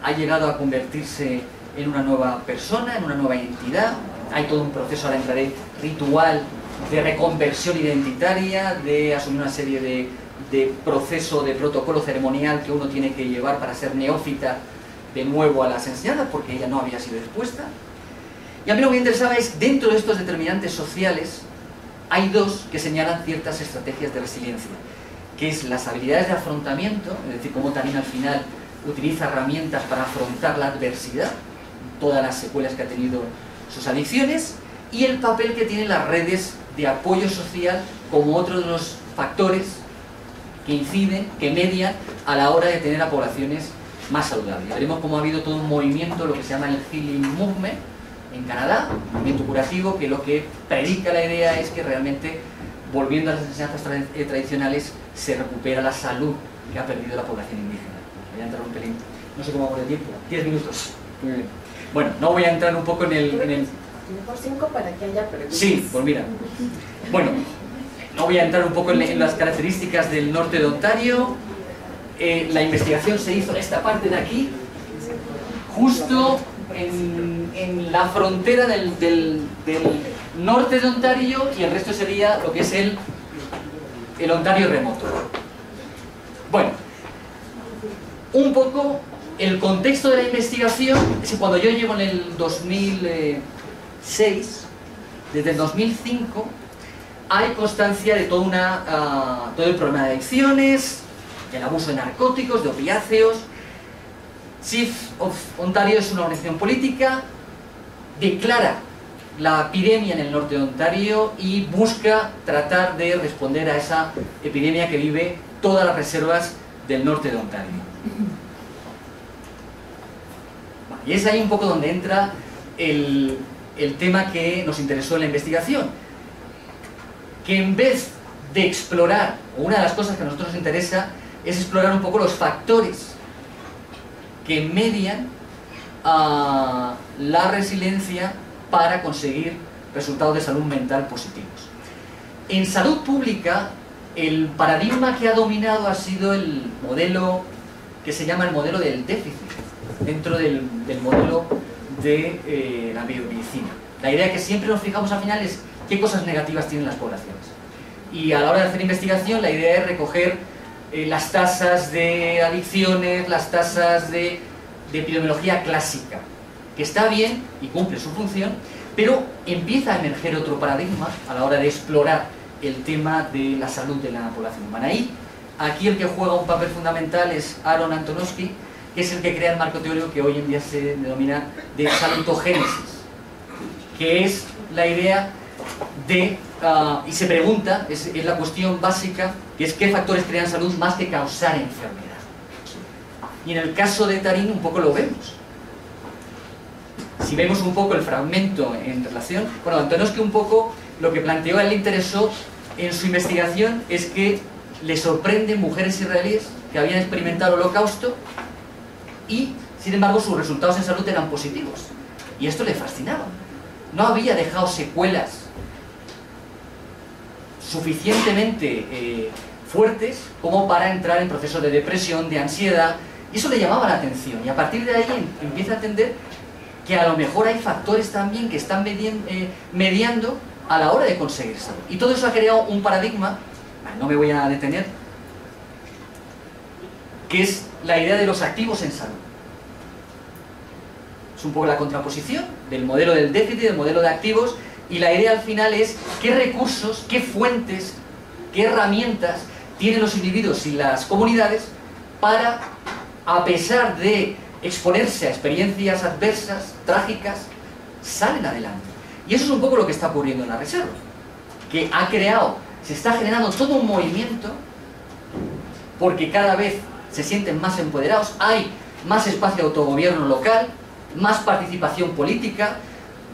Speaker 3: ha llegado a convertirse en una nueva persona, en una nueva identidad. Hay todo un proceso, ahora entraré, ritual de reconversión identitaria, de asumir una serie de proceso, de protocolo ceremonial que uno tiene que llevar para ser neófita de nuevo a las enseñanzas, porque ella no había sido expuesta. Y a mí lo que me interesaba es, dentro de estos determinantes sociales, hay dos que señalan ciertas estrategias de resiliencia, que es las habilidades de afrontamiento, es decir, cómo también al final utiliza herramientas para afrontar la adversidad, todas las secuelas que ha tenido sus adicciones, y el papel que tienen las redes de apoyo social como otro de los factores que inciden, que median a la hora de tener a poblaciones más saludables. Veremos cómo ha habido todo un movimiento, lo que se llama el Healing Movement, en Canadá, un movimiento curativo que lo que predica la idea es que realmente, volviendo a las enseñanzas tradicionales, se recupera la salud que ha perdido la población indígena. Voy a entrar un pelín. No sé cómo hago de tiempo. 10 minutos. Muy bien. Bueno, no voy a entrar un poco en el...
Speaker 4: Mejor 5 para que haya preguntas.
Speaker 3: Sí, pues mira. Bueno, no voy a entrar un poco en las características del norte de Ontario. La investigación se hizo en esta parte de aquí, justo en la frontera del norte de Ontario, y el resto sería lo que es el Ontario remoto. Bueno, un poco el contexto de la investigación es que cuando yo llego en el 2006, desde el 2005, hay constancia de todo el problema de adicciones, del abuso de narcóticos, de opiáceos. CIF of Ontario es una organización política, declara la epidemia en el norte de Ontario y busca tratar de responder a esa epidemia que vive todas las reservas del norte de Ontario. Y es ahí un poco donde entra el tema que nos interesó en la investigación, que en vez de explorar, o una de las cosas que a nosotros nos interesa es explorar un poco los factores que median la resiliencia para conseguir resultados de salud mental positivos. En salud pública, el paradigma que ha dominado ha sido el modelo que se llama el modelo del déficit, dentro del modelo de la biomedicina. La idea que siempre nos fijamos al final es qué cosas negativas tienen las poblaciones. Y a la hora de hacer investigación, la idea es recoger las tasas de adicciones, las tasas de epidemiología clásica, que está bien y cumple su función, pero empieza a emerger otro paradigma a la hora de explorar el tema de la salud de la población humana. Y aquí el que juega un papel fundamental es Aaron Antonovsky, que es el que crea el marco teórico que hoy en día se denomina de salutogénesis, que es la idea de, y se pregunta, es la cuestión básica, que es qué factores crean salud más que causar enfermedad. Y en el caso de Tarín un poco lo vemos. Si vemos un poco el fragmento en relación, bueno, Antonovsky un poco lo que planteó, a él le interesó en su investigación es que le sorprenden mujeres israelíes que habían experimentado el holocausto y, sin embargo, sus resultados en salud eran positivos. Y esto le fascinaba. No había dejado secuelas suficientemente fuertes como para entrar en procesos de depresión, de ansiedad, y eso le llamaba la atención. Y a partir de ahí empieza a entender que a lo mejor hay factores también que están mediando a la hora de conseguir salud. Y todo eso ha creado un paradigma, no me voy a detener, que es la idea de los activos en salud. Es un poco la contraposición del modelo del déficit y del modelo de activos, y la idea al final es qué recursos, qué fuentes, qué herramientas tienen los individuos y las comunidades para, a pesar de exponerse a experiencias adversas, trágicas, salen adelante. Y eso es un poco lo que está ocurriendo en la reserva, que ha creado, se está generando todo un movimiento, porque cada vez se sienten más empoderados, hay más espacio de autogobierno local, más participación política,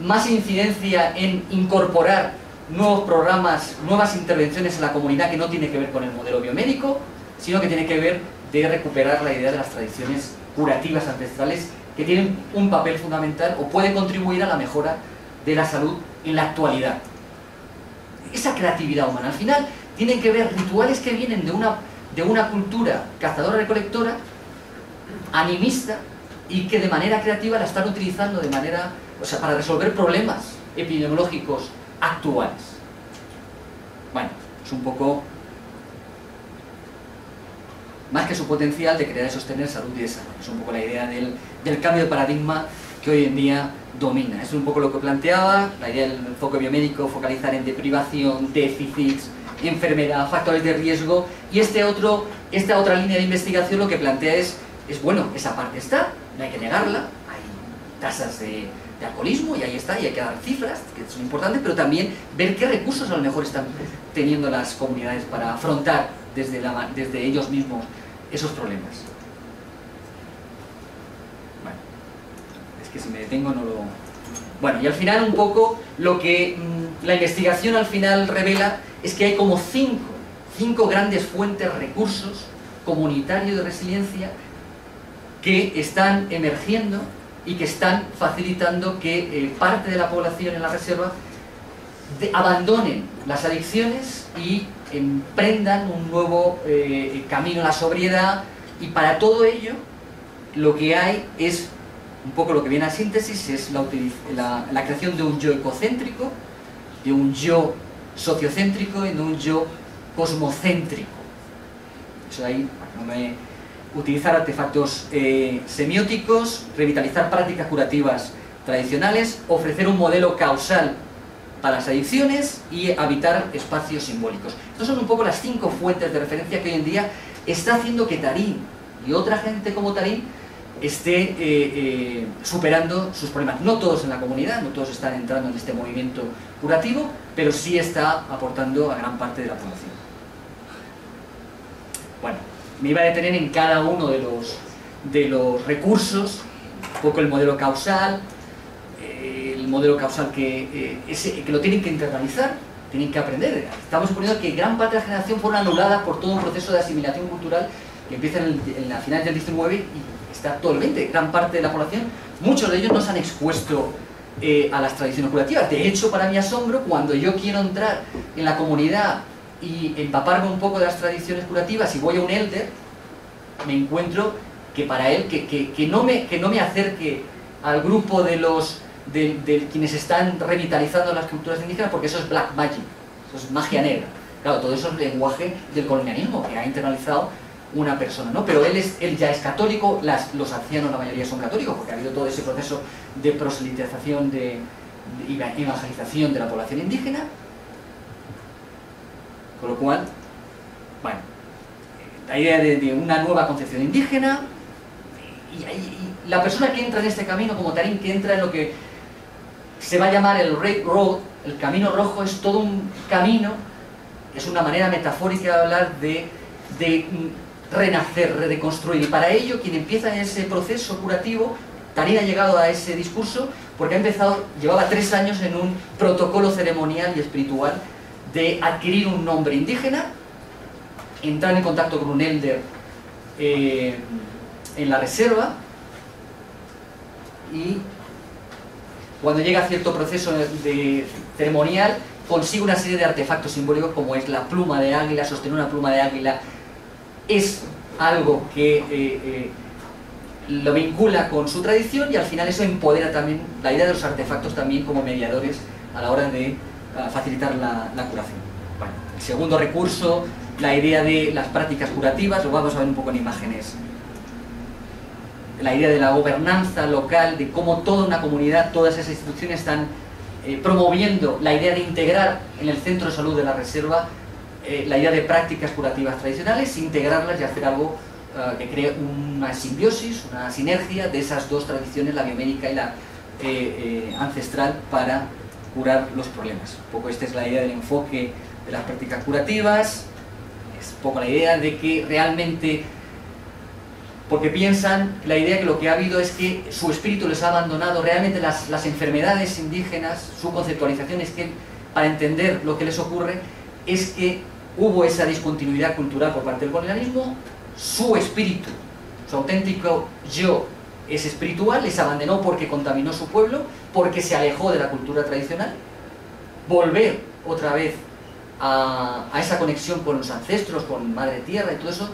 Speaker 3: más incidencia en incorporar nuevos programas, nuevas intervenciones en la comunidad que no tiene que ver con el modelo biomédico, sino que tiene que ver de recuperar la idea de las tradiciones curativas ancestrales que tienen un papel fundamental o pueden contribuir a la mejora de la salud en la actualidad. Esa creatividad humana, al final, tienen que ver rituales que vienen de una cultura cazadora-recolectora, animista, y que de manera creativa la están utilizando de manera, para resolver problemas epidemiológicos actuales. Bueno, es un poco más que su potencial de crear y sostener salud y desarrollo. Es un poco la idea del cambio de paradigma que hoy en día domina. Es un poco lo que planteaba, la idea del enfoque biomédico, focalizar en deprivación, déficits, enfermedad, factores de riesgo, y esta otra línea de investigación lo que plantea es bueno, esa parte está, no hay que negarla, hay tasas de alcoholismo y ahí está, y hay que dar cifras que son importantes, pero también ver qué recursos a lo mejor están teniendo las comunidades para afrontar desde ellos mismos esos problemas. Bueno, es que si me detengo no lo... Bueno, y al final un poco lo que la investigación al final revela es que hay como cinco grandes fuentes, recursos comunitarios de resiliencia que están emergiendo y que están facilitando que parte de la población en la reserva abandonen las adicciones y emprendan un nuevo camino a la sobriedad, y para todo ello lo que hay es un poco lo que viene a síntesis, es la creación de un yo ecocéntrico, de un yo sociocéntrico y de un yo cosmocéntrico. Eso ahí, utilizar artefactos semióticos, revitalizar prácticas curativas tradicionales, ofrecer un modelo causal para las adicciones y habitar espacios simbólicos. Estas son un poco las 5 fuentes de referencia que hoy en día está haciendo que Tarín y otra gente como Tarín esté superando sus problemas. No todos en la comunidad, no todos están entrando en este movimiento curativo, pero sí está aportando a gran parte de la población. Bueno, me iba a detener en cada uno de los recursos, un poco el modelo causal, que lo tienen que internalizar, tienen que aprender. Estamos suponiendo que gran parte de la generación fueron anuladas por todo un proceso de asimilación cultural que empieza en la final del 19 y está actualmente. Gran parte de la población, muchos de ellos no se han expuesto a las tradiciones curativas. De hecho, para mi asombro, cuando yo quiero entrar en la comunidad y empaparme un poco de las tradiciones curativas y voy a un elder, me encuentro que para él, que no me acerque al grupo de quienes están revitalizando las culturas indígenas, porque eso es black magic, eso es magia negra. Claro, todo eso es lenguaje del colonialismo que ha internalizado una persona, ¿no? Pero él ya es católico, los ancianos la mayoría son católicos, porque ha habido todo ese proceso de proselitización, de evangelización de la población indígena, con lo cual, bueno, la idea de una nueva concepción indígena, y la persona que entra en este camino, como Tarín, que entra en lo que se va a llamar el Red Road, el camino rojo, es todo un camino, es una manera metafórica de hablar de renacer, de construir, y para ello quien empieza en ese proceso curativo, Tarín ha llegado a ese discurso porque llevaba 3 años en un protocolo ceremonial y espiritual de adquirir un nombre indígena, entrar en contacto con un elder en la reserva, y cuando llega a cierto proceso de ceremonial consigue una serie de artefactos simbólicos, como es la pluma de águila. Sostener una pluma de águila es algo que lo vincula con su tradición, y al final eso empodera también la idea de los artefactos también como mediadores a la hora de facilitar la curación. Bueno, el segundo recurso, la idea de las prácticas curativas, lo vamos a ver un poco en imágenes. La idea de la gobernanza local, de cómo toda una comunidad, todas esas instituciones están promoviendo la idea de integrar en el centro de salud de la reserva la idea de prácticas curativas tradicionales, integrarlas y hacer algo que cree una simbiosis, una sinergia de esas dos tradiciones, la biomédica y la ancestral, para curar los problemas. Un poco esta es la idea del enfoque de las prácticas curativas, es un poco la idea de que realmente, porque piensan, la idea que lo que ha habido es que su espíritu les ha abandonado. Realmente las enfermedades indígenas, su conceptualización es que, para entender lo que les ocurre, es que hubo esa discontinuidad cultural por parte del colonialismo, su espíritu, su auténtico yo es espiritual, les abandonó porque contaminó su pueblo, porque se alejó de la cultura tradicional. Volver otra vez a esa conexión con los ancestros, con Madre Tierra y todo eso,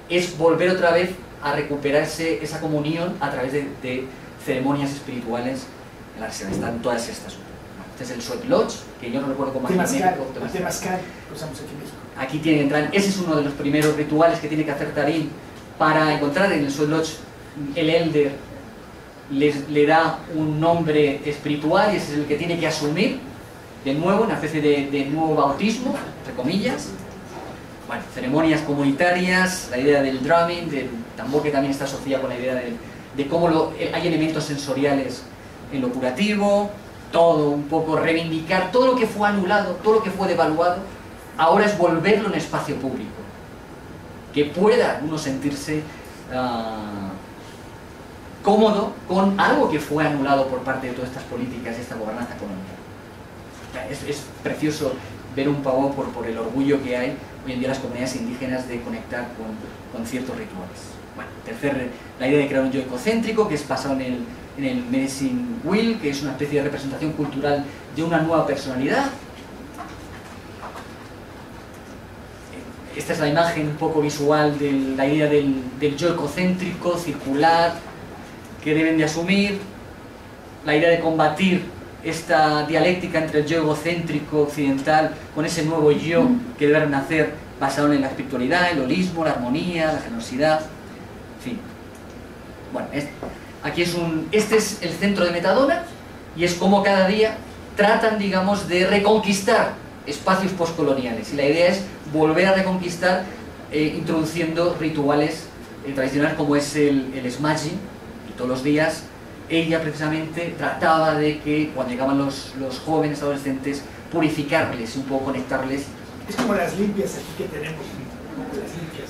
Speaker 3: es volver otra vez a recuperarse esa comunión a través de ceremonias espirituales en la reserva. Están todas estas. Este es el Sweat Lodge, que yo no recuerdo cómo
Speaker 2: Temazcal, que usamos aquí en México.
Speaker 3: Aquí tiene que entrar, ese es uno de los primeros rituales que tiene que hacer Tarín para encontrar en el Sweat Lodge. El elder le da un nombre espiritual y ese es el que tiene que asumir de nuevo, una especie de nuevo bautismo, entre comillas. Bueno, ceremonias comunitarias, la idea del drumming, del tambor, que también está asociada con la idea de cómo hay elementos sensoriales en lo curativo, todo un poco reivindicar todo lo que fue anulado, todo lo que fue devaluado, ahora es volverlo en espacio público, que pueda uno sentirse cómodo con algo que fue anulado por parte de todas estas políticas y esta gobernanza colonial. Es precioso ver un pavón por el orgullo que hay hoy en día las comunidades indígenas de conectar con ciertos rituales. Bueno, la idea de crear un yo egocéntrico, que es basado en el Medicine Wheel, que es una especie de representación cultural de una nueva personalidad. Esta es la imagen un poco visual de la idea del yo egocéntrico, circular, que deben de asumir. La idea de combatir esta dialéctica entre el yo egocéntrico occidental con ese nuevo yo que debe nacer basado en la espiritualidad, el holismo, la armonía, la generosidad, en fin. Bueno, este es el centro de Metadona y es como cada día tratan, digamos, de reconquistar espacios postcoloniales, y la idea es volver a reconquistar introduciendo rituales tradicionales como es el smudging, y todos los días ella precisamente trataba de que cuando llegaban los jóvenes adolescentes purificarles, un poco conectarles.
Speaker 2: Es como las limpias aquí que tenemos, como las limpias.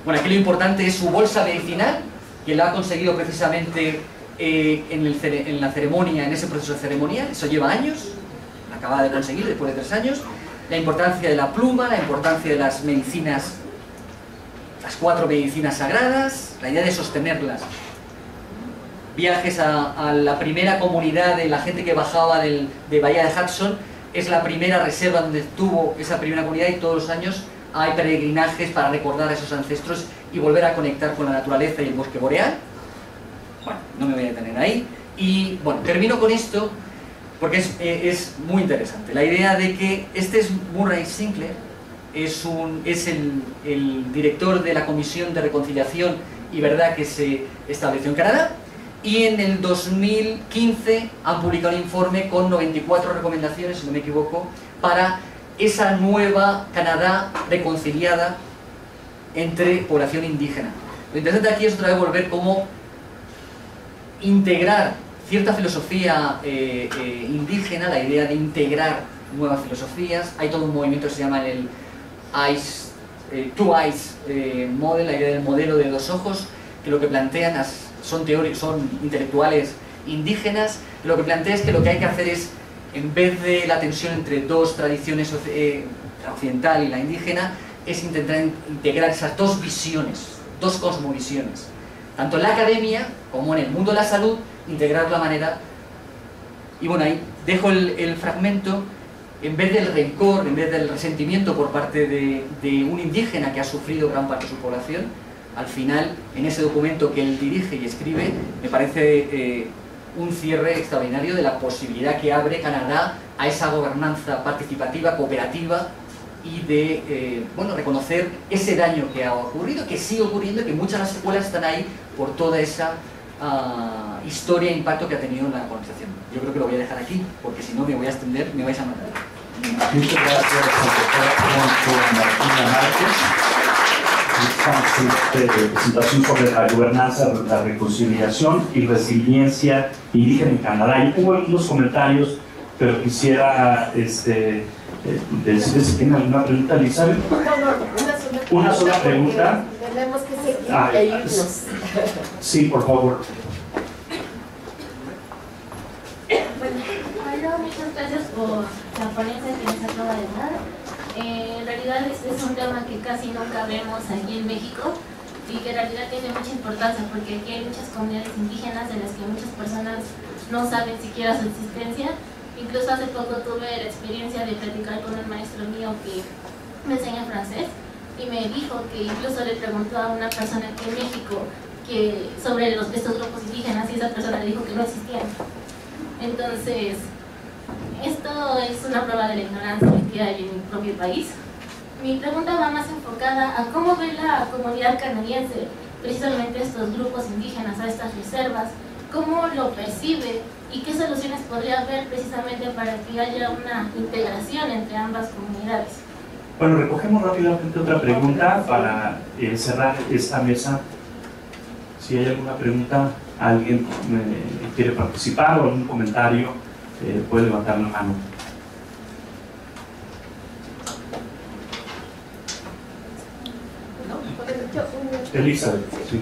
Speaker 3: Bueno, aquí lo importante es su bolsa medicinal, que la ha conseguido precisamente en la ceremonia, en ese proceso ceremonial. Eso lleva años, la acaba de conseguir después de 3 años. La importancia de la pluma, la importancia de las medicinas, las 4 medicinas sagradas, la idea de sostenerlas. Viajes a la primera comunidad de la gente que bajaba de Bahía de Hudson, es la primera reserva donde estuvo esa primera comunidad, y todos los años hay peregrinajes para recordar a esos ancestros y volver a conectar con la naturaleza y el bosque boreal. Bueno, no me voy a detener ahí. Y bueno, termino con esto porque es muy interesante. La idea de que este es Murray Sinclair, es el director de la Comisión de Reconciliación y Verdad que se estableció en Canadá, y en el 2015 han publicado un informe con 94 recomendaciones, si no me equivoco, para esa nueva Canadá reconciliada entre población indígena. Lo interesante aquí es otra vez volver cómo integrar cierta filosofía indígena, la idea de integrar nuevas filosofías. Hay todo un movimiento que se llama el Two Eyes Model, la idea del modelo de 2 ojos, que lo que plantean son intelectuales indígenas, que lo que plantea es que lo que hay que hacer es, en vez de la tensión entre 2 tradiciones, la occidental y la indígena, es intentar integrar esas 2 visiones, 2 cosmovisiones, tanto en la academia como en el mundo de la salud, integrar la manera. Y bueno, ahí dejo el fragmento. En vez del rencor, en vez del resentimiento por parte de un indígena que ha sufrido gran parte de su población, al final, en ese documento que él dirige y escribe, me parece un cierre extraordinario de la posibilidad que abre Canadá a esa gobernanza participativa, cooperativa, y de reconocer ese daño que ha ocurrido, que sigue ocurriendo, y que muchas de las secuelas están ahí por toda esa historia e impacto que ha tenido en la colonización. Yo creo que lo voy a dejar aquí, porque si no me voy a extender, me vais a matar.
Speaker 1: Muchas gracias, doctora Martina Márquez. Esta presentación sobre la gobernanza, la reconciliación y resiliencia indígena en Canadá. Yo tengo algunos comentarios, pero quisiera decirles si tienen alguna pregunta, Elizabeth. Una sola pregunta.
Speaker 4: Tenemos que seguir e irnos.
Speaker 1: Sí, por favor.
Speaker 5: Bueno, muchas gracias por la ponencia que nos acaba de dar. En realidad es un tema que casi nunca vemos aquí en México, y que en realidad tiene mucha importancia, porque aquí hay muchas comunidades indígenas de las que muchas personas no saben siquiera su existencia. Incluso hace poco tuve la experiencia de platicar con un maestro mío que me enseña francés, y me dijo que incluso le preguntó a una persona aquí en México sobre estos grupos indígenas, y esa persona le dijo que no existían. Entonces, esto es una prueba de la ignorancia que hay en mi propio país. Mi pregunta va más enfocada a cómo ve la comunidad canadiense precisamente estos grupos indígenas, a estas reservas, cómo lo percibe y qué soluciones podría haber precisamente para que haya una integración entre ambas comunidades.
Speaker 1: Bueno, recogemos rápidamente otra pregunta para cerrar esta mesa. Si hay alguna pregunta, alguien quiere participar o algún comentario, puede levantar la mano. Elizabeth, sí.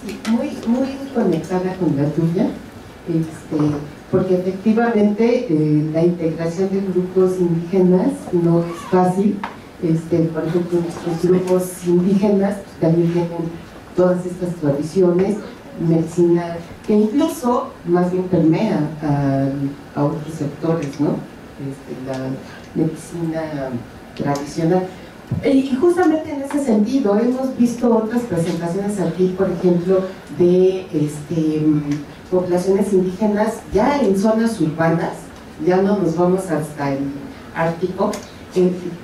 Speaker 6: Sí, muy conectada con la tuya, porque efectivamente la integración de grupos indígenas no es fácil, Por ejemplo, nuestros grupos indígenas también tienen todas estas tradiciones, medicina, que incluso más bien permea a otros sectores, ¿no? La medicina tradicional. Y justamente en ese sentido hemos visto otras presentaciones aquí, por ejemplo, de poblaciones indígenas ya en zonas urbanas, ya no nos vamos hasta el Ártico,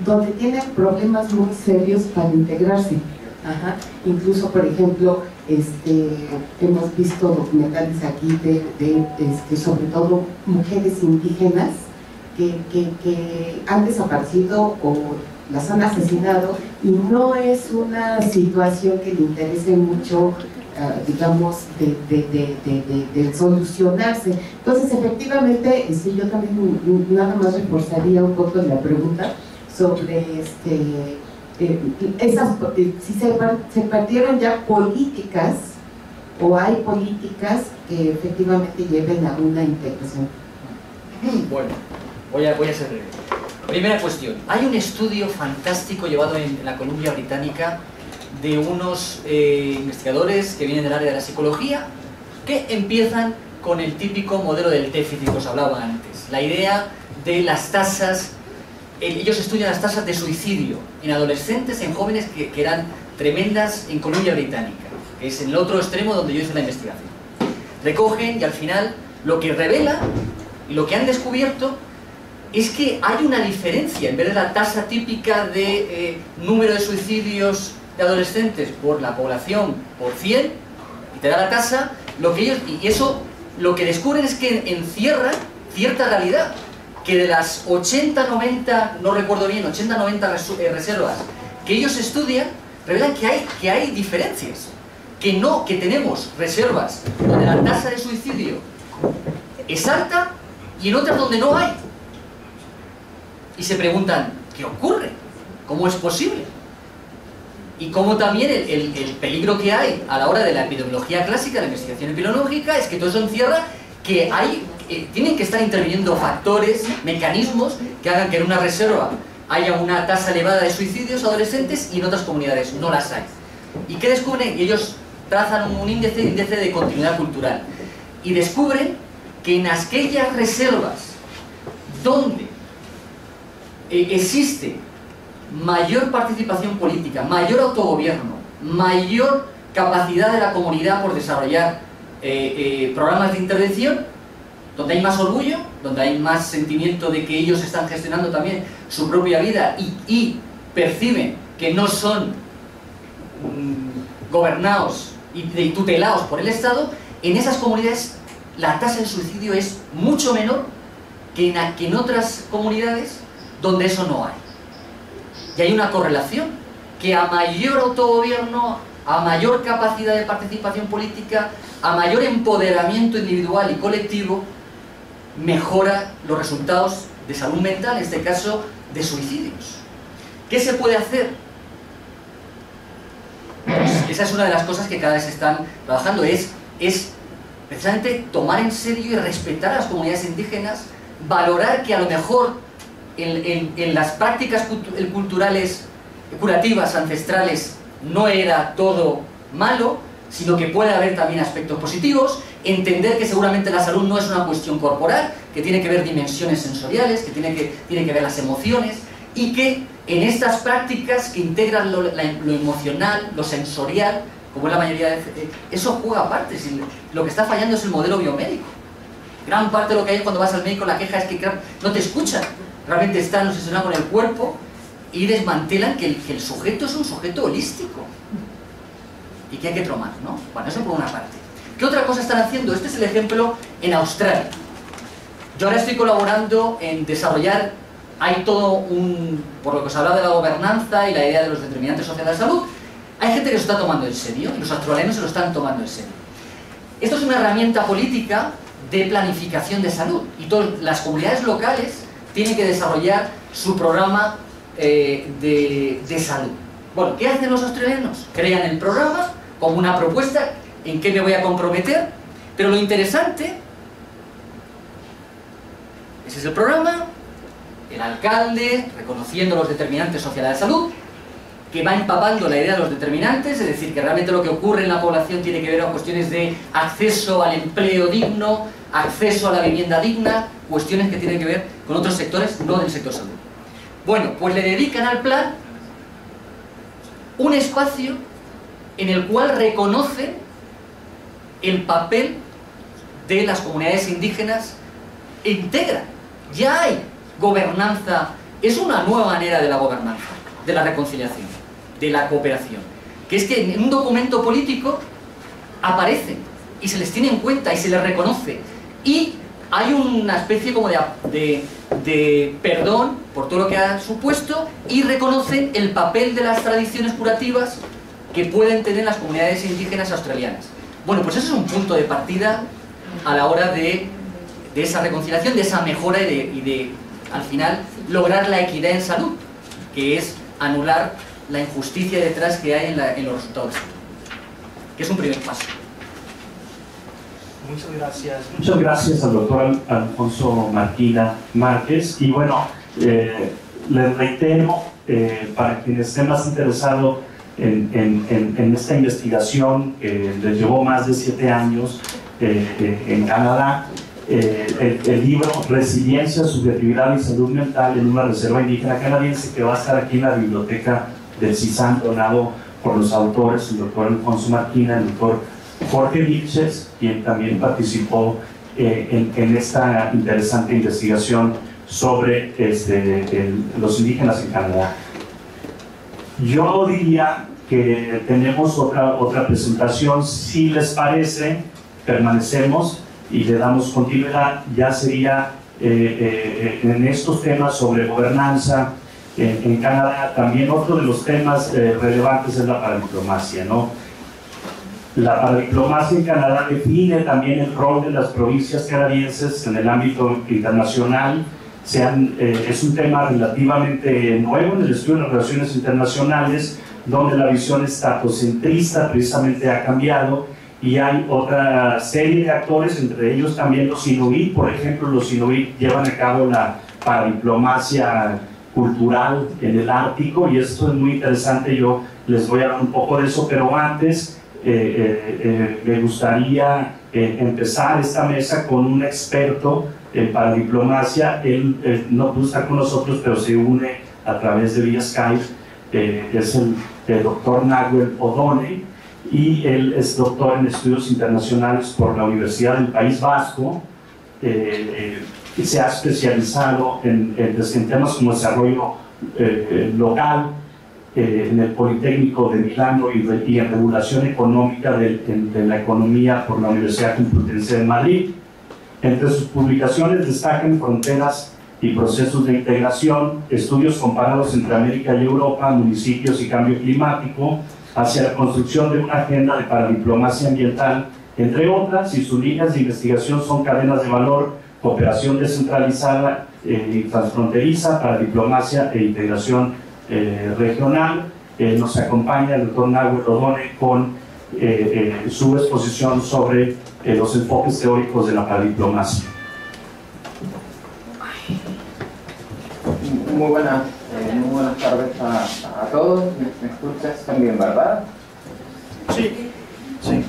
Speaker 6: donde tienen problemas muy serios para integrarse. Ajá. Incluso, por ejemplo, hemos visto documentales aquí de sobre todo mujeres indígenas que han desaparecido o las han asesinado, y no es una situación que le interese mucho, digamos, de solucionarse. Entonces, efectivamente, yo también nada más reforzaría un poco la pregunta sobre si se partieron ya políticas, o hay políticas que efectivamente lleven a una integración.
Speaker 3: Bueno, voy a ser breve. Primera cuestión, hay un estudio fantástico llevado en la Columbia Británica de unos investigadores que vienen del área de la psicología, que empiezan con el típico modelo del déficit que os hablaba antes, la idea de las tasas. Ellos estudian las tasas de suicidio en adolescentes, en jóvenes que eran tremendas en Columbia Británica, que es en el otro extremo donde yo hice la investigación. Recogen y al final lo que revela y lo que han descubierto es que hay una diferencia. En vez de la tasa típica de número de suicidios de adolescentes por la población por 100, y te da la tasa, lo que descubren es que encierra cierta realidad, que de las 80, 90, no recuerdo bien, 80, 90 reservas que ellos estudian, revelan que hay diferencias, que tenemos reservas donde la tasa de suicidio es alta y en otras donde no hay. Y se preguntan, ¿qué ocurre? ¿Cómo es posible? Y cómo también el peligro que hay a la hora de la epidemiología clásica, la investigación epidemiológica, es que todo eso encierra que tienen que estar interviniendo factores, mecanismos que hagan que en una reserva haya una tasa elevada de suicidios adolescentes y en otras comunidades no las hay. ¿Y qué descubren? Ellos trazan un índice de continuidad cultural y descubren que en aquellas reservas donde existe mayor participación política, mayor autogobierno, mayor capacidad de la comunidad por desarrollar programas de intervención, donde hay más orgullo, donde hay más sentimiento de que ellos están gestionando también su propia vida y perciben que no son gobernados y tutelados por el Estado, en esas comunidades la tasa de suicidio es mucho menor que en otras comunidades donde eso no hay. Y hay una correlación, que a mayor autogobierno, a mayor capacidad de participación política, a mayor empoderamiento individual y colectivo, mejora los resultados de salud mental, en este caso de suicidios. ¿Qué se puede hacer? Pues esa es una de las cosas que cada vez están trabajando, es precisamente tomar en serio y respetar a las comunidades indígenas, valorar que a lo mejor en las prácticas culturales curativas ancestrales no era todo malo, sino que puede haber también aspectos positivos, entender que seguramente la salud no es una cuestión corporal, que tiene que ver dimensiones sensoriales, que tiene que ver las emociones, y que en estas prácticas que integran lo emocional, lo sensorial, como es la mayoría de eso juega parte. Si lo que está fallando es el modelo biomédico. Gran parte de lo que hay cuando vas al médico, la queja es que no te escuchan, realmente están obsesionados con el cuerpo y desmantelan que el sujeto es un sujeto holístico y que hay que tomar, ¿no? Bueno, eso por una parte. ¿Qué otra cosa están haciendo? Este es el ejemplo en Australia. Yo ahora estoy colaborando en desarrollar, hay todo por lo que os hablaba de la gobernanza y la idea de los determinantes sociales de la salud, hay gente que se lo está tomando en serio, y los australianos se lo están tomando en serio. Esto es una herramienta política de planificación de salud, y todas las comunidades locales tienen que desarrollar su programa de salud. Bueno, ¿qué hacen los australianos? Crean el programa como una propuesta, en qué me voy a comprometer, pero lo interesante, ese es el programa, el alcalde, reconociendo los determinantes sociales de la salud, que va empapando la idea de los determinantes, es decir, que realmente lo que ocurre en la población tiene que ver con cuestiones de acceso al empleo digno, acceso a la vivienda digna, cuestiones que tienen que ver con otros sectores, no del sector salud. Bueno, pues le dedican al plan un espacio en el cual reconoce el papel de las comunidades indígenas e integra. Ya hay gobernanza, es una nueva manera de la gobernanza, de la reconciliación, de la cooperación, que es que en un documento político aparecen y se les tiene en cuenta y se les reconoce, y hay una especie como de perdón por todo lo que ha supuesto, y reconocen el papel de las tradiciones curativas que pueden tener las comunidades indígenas australianas. Bueno, pues eso es un punto de partida a la hora de esa reconciliación, de esa mejora y de, al final, lograr la equidad en salud, que es anular la injusticia detrás que hay en los resultados, que es un primer paso.
Speaker 1: Muchas gracias al doctor Alfonso Marquina Márquez. Y bueno, les reitero, para quienes estén más interesados en esta investigación que les llevó más de 7 años en Canadá, el libro Resiliencia, Subjetividad y Salud Mental en una reserva indígena canadiense, que va a estar aquí en la biblioteca del CISAN, donado por los autores, el doctor Alfonso Marquina, el doctor Jorge Vilches, quien también participó en esta interesante investigación sobre los indígenas en Canadá. Yo diría que tenemos otra presentación. Si les parece, permanecemos y le damos continuidad. Ya sería en estos temas sobre gobernanza en Canadá. También otro de los temas relevantes es la paradiplomacia, ¿no? La paradiplomacia en Canadá define también el rol de las provincias canadienses en el ámbito internacional. Es un tema relativamente nuevo en el estudio de las relaciones internacionales, donde la visión estatocentrista precisamente ha cambiado, y hay otra serie de actores, entre ellos también los inuit. Por ejemplo, los inuit llevan a cabo la paradiplomacia cultural en el Ártico, y esto es muy interesante. Yo les voy a hablar un poco de eso, pero antes me gustaría empezar esta mesa con un experto en paradiplomacia. Él no pudo estar con nosotros, pero se une a través de vía Skype. Es el doctor Nahuel O'Donnell, y él es doctor en estudios internacionales por la Universidad del País Vasco. Y se ha especializado en temas como desarrollo local en el Politécnico de Milano y en regulación económica de la economía por la Universidad Complutense de Madrid. Entre sus publicaciones destacan Fronteras y Procesos de Integración, estudios comparados entre América y Europa, municipios y cambio climático, hacia la construcción de una agenda de paradiplomacia ambiental, entre otras, y sus líneas de investigación son cadenas de valor, cooperación descentralizada y transfronteriza, paradiplomacia e integración regional. Nos acompaña el doctor Nahuel O'Donnell con su exposición sobre los enfoques teóricos de la paradiplomacia.
Speaker 7: Muy buenas tardes a todos. ¿Me escuchas también, verdad?
Speaker 1: Sí, sí.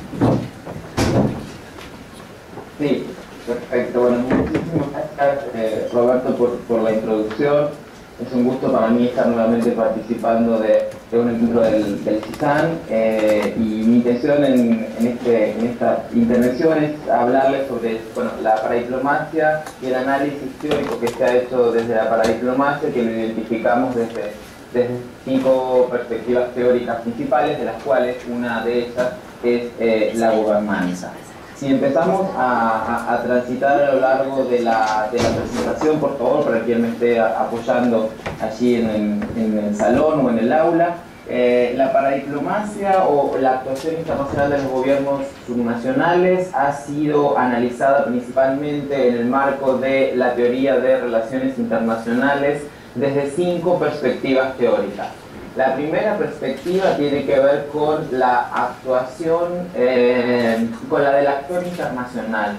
Speaker 7: Sí, perfecto. Bueno, muchísimas gracias, Roberto, por la introducción. Es un gusto para mí estar nuevamente participando de un encuentro del CISAN, y mi intención en esta intervención es hablarles sobre la paradiplomacia y el análisis teórico que se ha hecho desde la paradiplomacia, que lo identificamos desde 5 perspectivas teóricas principales, de las cuales una de ellas es la gobernanza. Si empezamos a transitar a lo largo de la presentación, por favor, para quien me esté apoyando allí en el salón o en el aula, la paradiplomacia o la actuación internacional de los gobiernos subnacionales ha sido analizada principalmente en el marco de la teoría de relaciones internacionales desde 5 perspectivas teóricas. La primera perspectiva tiene que ver con la actuación, con la del actor internacional.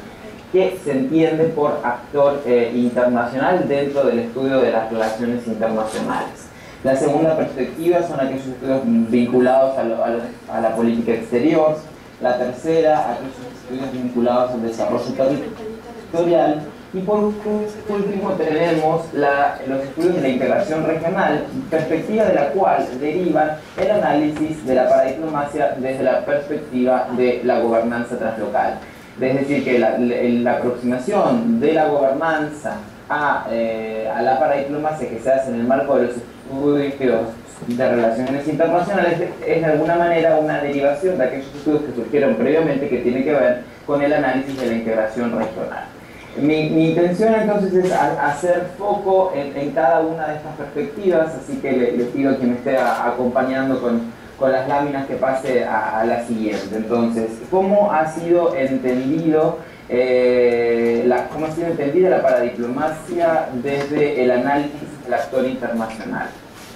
Speaker 7: que se entiende por actor internacional dentro del estudio de las relaciones internacionales. La segunda perspectiva son aquellos estudios vinculados a la política exterior. La tercera, aquellos estudios vinculados al desarrollo territorial. Y por último tenemos los estudios de la integración regional, perspectiva de la cual derivan el análisis de la paradiplomacia desde la perspectiva de la gobernanza translocal. Es decir, que la aproximación de la gobernanza a la paradiplomacia que se hace en el marco de los estudios de relaciones internacionales es de alguna manera una derivación de aquellos estudios que surgieron previamente que tiene que ver con el análisis de la integración regional. Mi intención entonces es hacer foco en cada una de estas perspectivas, así que le pido a quien me esté acompañando con las láminas que pase a la siguiente. Entonces, ¿cómo ha sido entendida la paradiplomacia desde el análisis del actor internacional?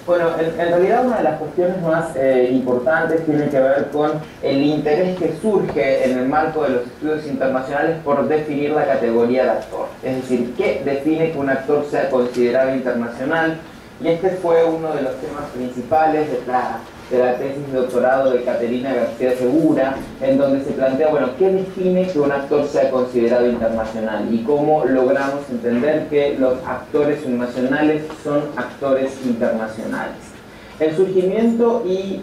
Speaker 7: Bueno, en realidad una de las cuestiones más importantes tiene que ver con el interés que surge en el marco de los estudios internacionales por definir la categoría de actor. Es decir, ¿qué define que un actor sea considerado internacional? Y este fue uno de los temas principales de la tesis de doctorado de Caterina García Segura, en donde se plantea, bueno, ¿qué define que un actor sea considerado internacional? Y cómo logramos entender que los actores nacionales son actores internacionales. El surgimiento y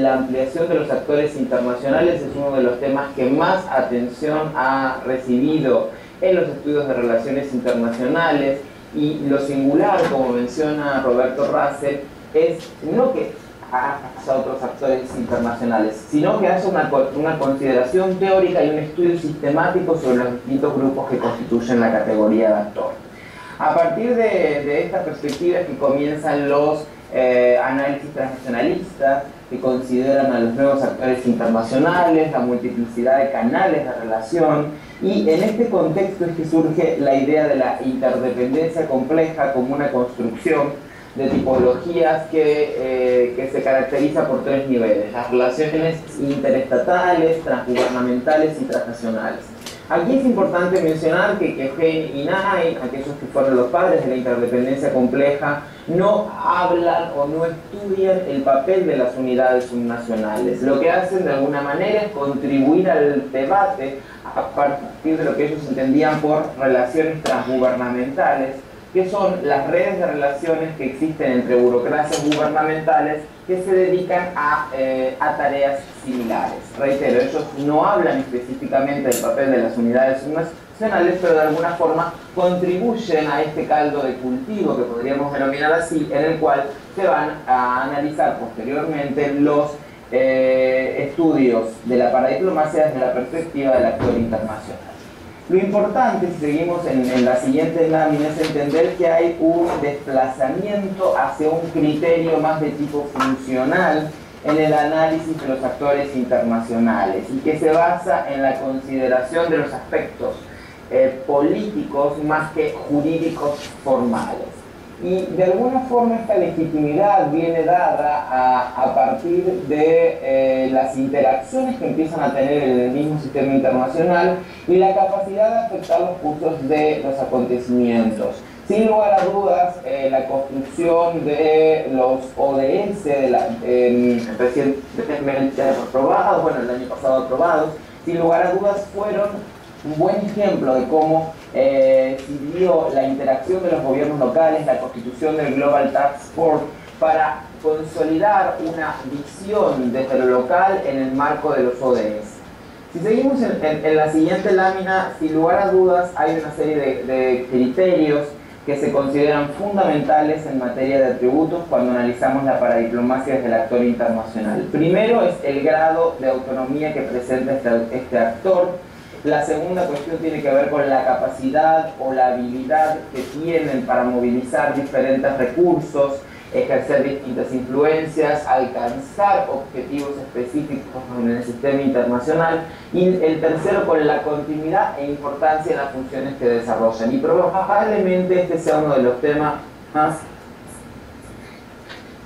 Speaker 7: la ampliación de los actores internacionales es uno de los temas que más atención ha recibido en los estudios de relaciones internacionales, y lo singular, como menciona Roberto Russell, es no que haya otros actores internacionales, sino que hace una consideración teórica y un estudio sistemático sobre los distintos grupos que constituyen la categoría de actor. A partir de esta perspectiva es que comienzan los análisis transnacionalistas, que consideran a los nuevos actores internacionales, la multiplicidad de canales de relación, y en este contexto es que surge la idea de la interdependencia compleja como una construcción de tipologías que se caracteriza por tres niveles: las relaciones interestatales, transgubernamentales y transnacionales. Aquí es importante mencionar que Heine y Nain, aquellos que fueron los padres de la interdependencia compleja, no hablan o no estudian el papel de las unidades subnacionales. Lo que hacen de alguna manera es contribuir al debate a partir de lo que ellos entendían por relaciones transgubernamentales, que son las redes de relaciones que existen entre burocracias gubernamentales que se dedican a tareas similares. Reitero, ellos no hablan específicamente del papel de las unidades subnacionales, pero de alguna forma contribuyen a este caldo de cultivo, que podríamos denominar así, en el cual se van a analizar posteriormente los estudios de la paradiplomacia desde la perspectiva del actor internacional. Lo importante, si seguimos en la siguiente lámina, es entender que hay un desplazamiento hacia un criterio más de tipo funcional en el análisis de los actores internacionales y que se basa en la consideración de los aspectos políticos más que jurídicos formales. Y de alguna forma esta legitimidad viene dada a partir de las interacciones que empiezan a tener en el mismo sistema internacional y la capacidad de afectar los cursos de los acontecimientos. Sin lugar a dudas, la construcción de los ODS, recientemente aprobados, bueno, el año pasado aprobados, sin lugar a dudas fueron un buen ejemplo de cómo sirvió la interacción de los gobiernos locales, la constitución del Global Task Force, para consolidar una visión desde lo local en el marco de los ODS. Si seguimos en la siguiente lámina, sin lugar a dudas hay una serie de criterios que se consideran fundamentales en materia de atributos cuando analizamos la paradiplomacia desde el actor internacional. Primero es el grado de autonomía que presenta este actor. La segunda cuestión tiene que ver con la capacidad o la habilidad que tienen para movilizar diferentes recursos, ejercer distintas influencias, alcanzar objetivos específicos en el sistema internacional. Y el tercero, con la continuidad e importancia en las funciones que desarrollan. Y probablemente este sea uno de los temas más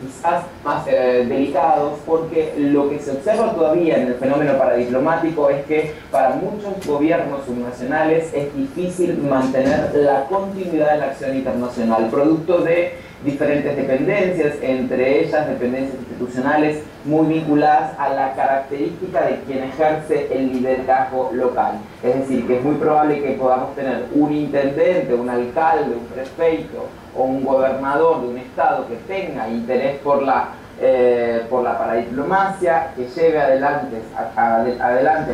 Speaker 7: quizás más delicados, porque lo que se observa todavía en el fenómeno paradiplomático es que para muchos gobiernos subnacionales es difícil mantener la continuidad de la acción internacional, producto de diferentes dependencias, entre ellas dependencias institucionales muy vinculadas a la característica de quien ejerce el liderazgo local. Es decir, que es muy probable que podamos tener un intendente, un alcalde, un prefecto o un gobernador de un estado que tenga interés por la paradiplomacia, que lleve adelante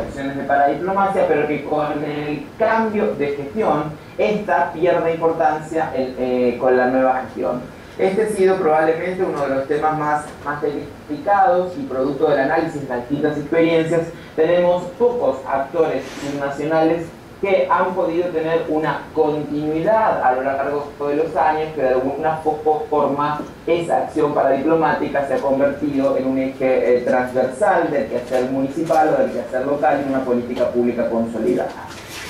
Speaker 7: acciones de paradiplomacia, pero que con el cambio de gestión, esta pierde importancia con la nueva gestión. Este ha sido probablemente uno de los temas más identificados y producto del análisis de las distintas experiencias. Tenemos pocos actores subnacionales que han podido tener una continuidad a lo largo de los años, que de alguna forma esa acción paradiplomática se ha convertido en un eje transversal del quehacer municipal o del quehacer local en una política pública consolidada.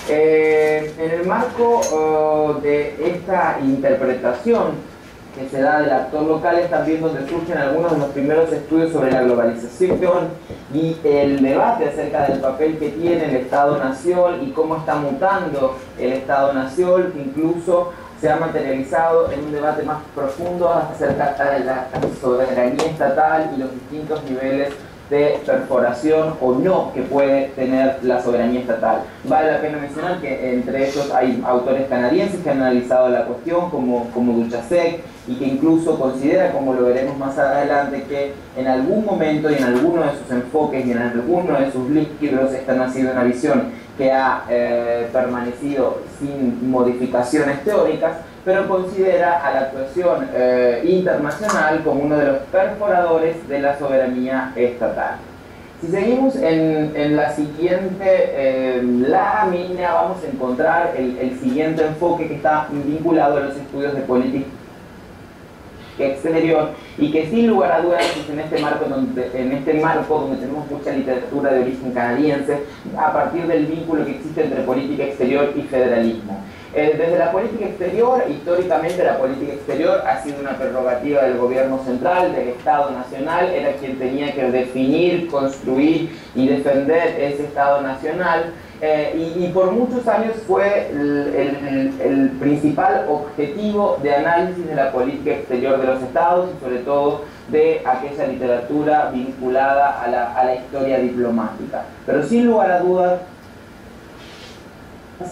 Speaker 7: En el marco de esta interpretación que se da del actor local es también donde surgen algunos de los primeros estudios sobre la globalización y el debate acerca del papel que tiene el Estado-Nación y cómo está mutando el Estado-Nación, que incluso se ha materializado en un debate más profundo acerca de la soberanía estatal y los distintos niveles de perforación o no que puede tener la soberanía estatal. Vale la pena mencionar que entre ellos hay autores canadienses que han analizado la cuestión, como Duchasek, y que incluso considera, como lo veremos más adelante, que en algún momento y en alguno de sus enfoques y en alguno de sus libros esta no ha sido una visión que ha permanecido sin modificaciones teóricas, pero considera a la actuación internacional como uno de los perforadores de la soberanía estatal. Si seguimos en la siguiente lámina, vamos a encontrar el siguiente enfoque que está vinculado a los estudios de política exterior y que sin lugar a dudas en este marco donde tenemos mucha literatura de origen canadiense a partir del vínculo que existe entre política exterior y federalismo. Desde la política exterior, históricamente la política exterior ha sido una prerrogativa del gobierno central, del Estado Nacional, era quien tenía que definir, construir y defender ese Estado Nacional. Y por muchos años fue el principal objetivo de análisis de la política exterior de los estados y sobre todo de aquella literatura vinculada a la historia diplomática. Pero sin lugar a dudas,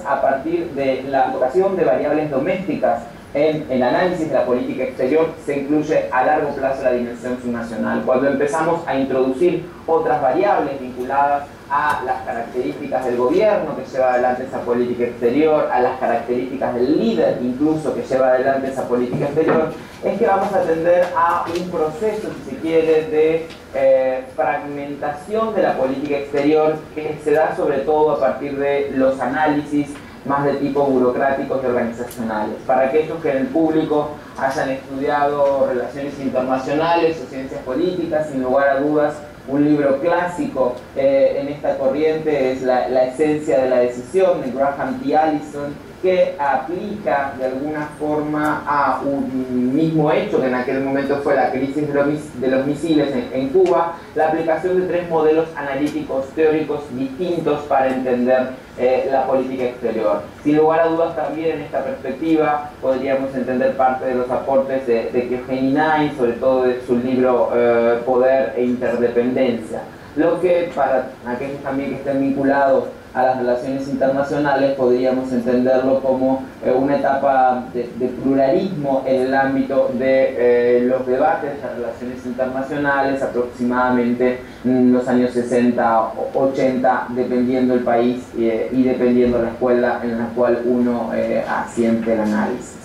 Speaker 7: a partir de la incorporación de variables domésticas en el análisis de la política exterior se incluye a largo plazo la dimensión subnacional. Cuando empezamos a introducir otras variables vinculadas a las características del gobierno que lleva adelante esa política exterior, a las características del líder incluso que lleva adelante esa política exterior, es que vamos a tender a un proceso, si se quiere, de fragmentación de la política exterior que se da sobre todo a partir de los análisis más de tipo burocráticos y organizacionales. Para aquellos que en el público hayan estudiado relaciones internacionales o ciencias políticas, sin lugar a dudas, un libro clásico en esta corriente es La esencia de la decisión, de Graham T. Allison, que aplica de alguna forma a un mismo hecho que en aquel momento fue la crisis de los misiles en Cuba, la aplicación de tres modelos analíticos teóricos distintos para entender la política exterior. Sin lugar a dudas también en esta perspectiva podríamos entender parte de los aportes de Eugenie Nine, sobre todo de su libro Poder e Interdependencia. Lo que para aquellos también que estén vinculados a las relaciones internacionales podríamos entenderlo como una etapa de pluralismo en el ámbito de los debates de las relaciones internacionales, aproximadamente en los años 60 o 80, dependiendo el país y dependiendo la escuela en la cual uno asiente el análisis.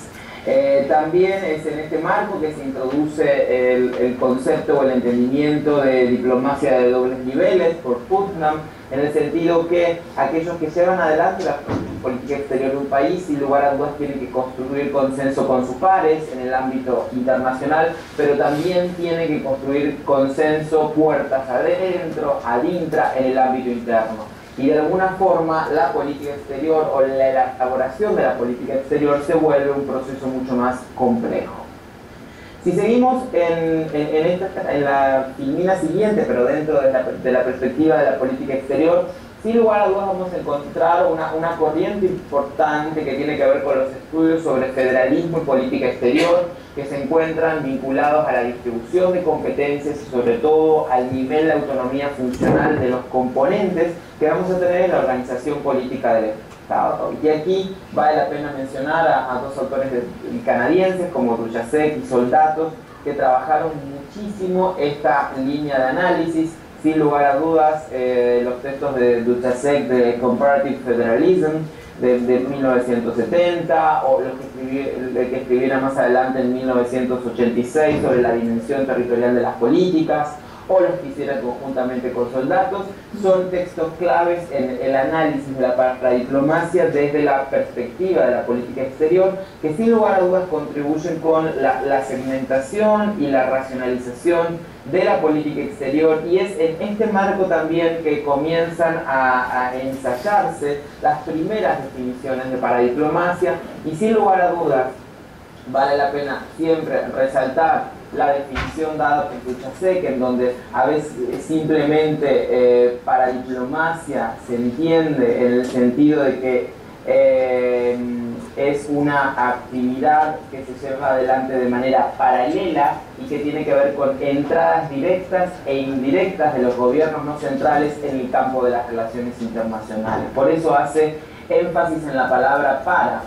Speaker 7: También es en este marco que se introduce el concepto o el entendimiento de diplomacia de dobles niveles por Putnam, en el sentido que aquellos que llevan adelante la política exterior de un país, sin lugar a dudas, tienen que construir consenso con sus pares en el ámbito internacional, pero también tienen que construir consenso puertas adentro, adintra, en el ámbito interno. Y de alguna forma la política exterior o la elaboración de la política exterior se vuelve un proceso mucho más complejo. Si seguimos en la filmina siguiente, pero dentro de la perspectiva de la política exterior, sin lugar a dudas vamos a encontrar una corriente importante que tiene que ver con los estudios sobre federalismo y política exterior, que se encuentran vinculados a la distribución de competencias y sobre todo al nivel de autonomía funcional de los componentes que vamos a tener en la organización política del Estado. Y aquí vale la pena mencionar a dos autores canadienses como Dujacek y Soldatos, que trabajaron muchísimo esta línea de análisis. Sin lugar a dudas, los textos de Dujacek de Comparative Federalism de 1970, o los que escribiera más adelante en 1986 sobre la dimensión territorial de las políticas, o los que hiciera conjuntamente con Soldatos, son textos claves en el análisis de la paradiplomacia desde la perspectiva de la política exterior, que sin lugar a dudas contribuyen con la segmentación y la racionalización de la política exterior, y es en este marco también que comienzan a ensayarse las primeras definiciones de paradiplomacia, y sin lugar a dudas vale la pena siempre resaltar la definición dada por Dujacek, en donde a veces simplemente paradiplomacia se entiende en el sentido de que es una actividad que se lleva adelante de manera paralela y que tiene que ver con entradas directas e indirectas de los gobiernos no centrales en el campo de las relaciones internacionales. Por eso hace énfasis en la palabra para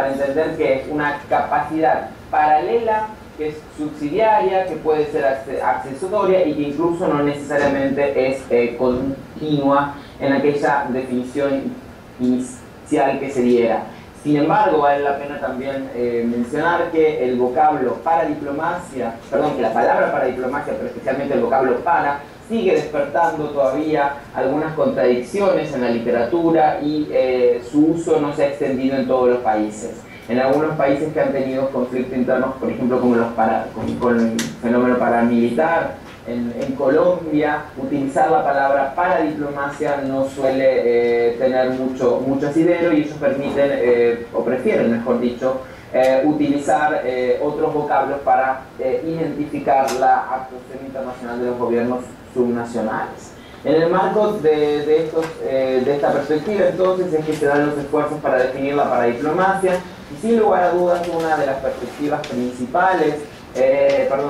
Speaker 7: entender que es una capacidad paralela, que es subsidiaria, que puede ser accesoria y que incluso no necesariamente es continua en aquella definición inicial que se diera. Sin embargo, vale la pena también mencionar que el vocablo paradiplomacia, que la palabra paradiplomacia, pero especialmente el vocablo para, sigue despertando todavía algunas contradicciones en la literatura y su uso no se ha extendido en todos los países. En algunos países que han tenido conflictos internos, por ejemplo, como con el fenómeno paramilitar, en Colombia, utilizar la palabra paradiplomacia no suele tener mucho asidero, y ellos permiten, o prefieren, mejor dicho, utilizar otros vocablos para identificar la actuación internacional de los gobiernos subnacionales. En el marco de esta perspectiva, entonces, es que se dan los esfuerzos para definir la paradiplomacia, y sin lugar a dudas una de las perspectivas principales,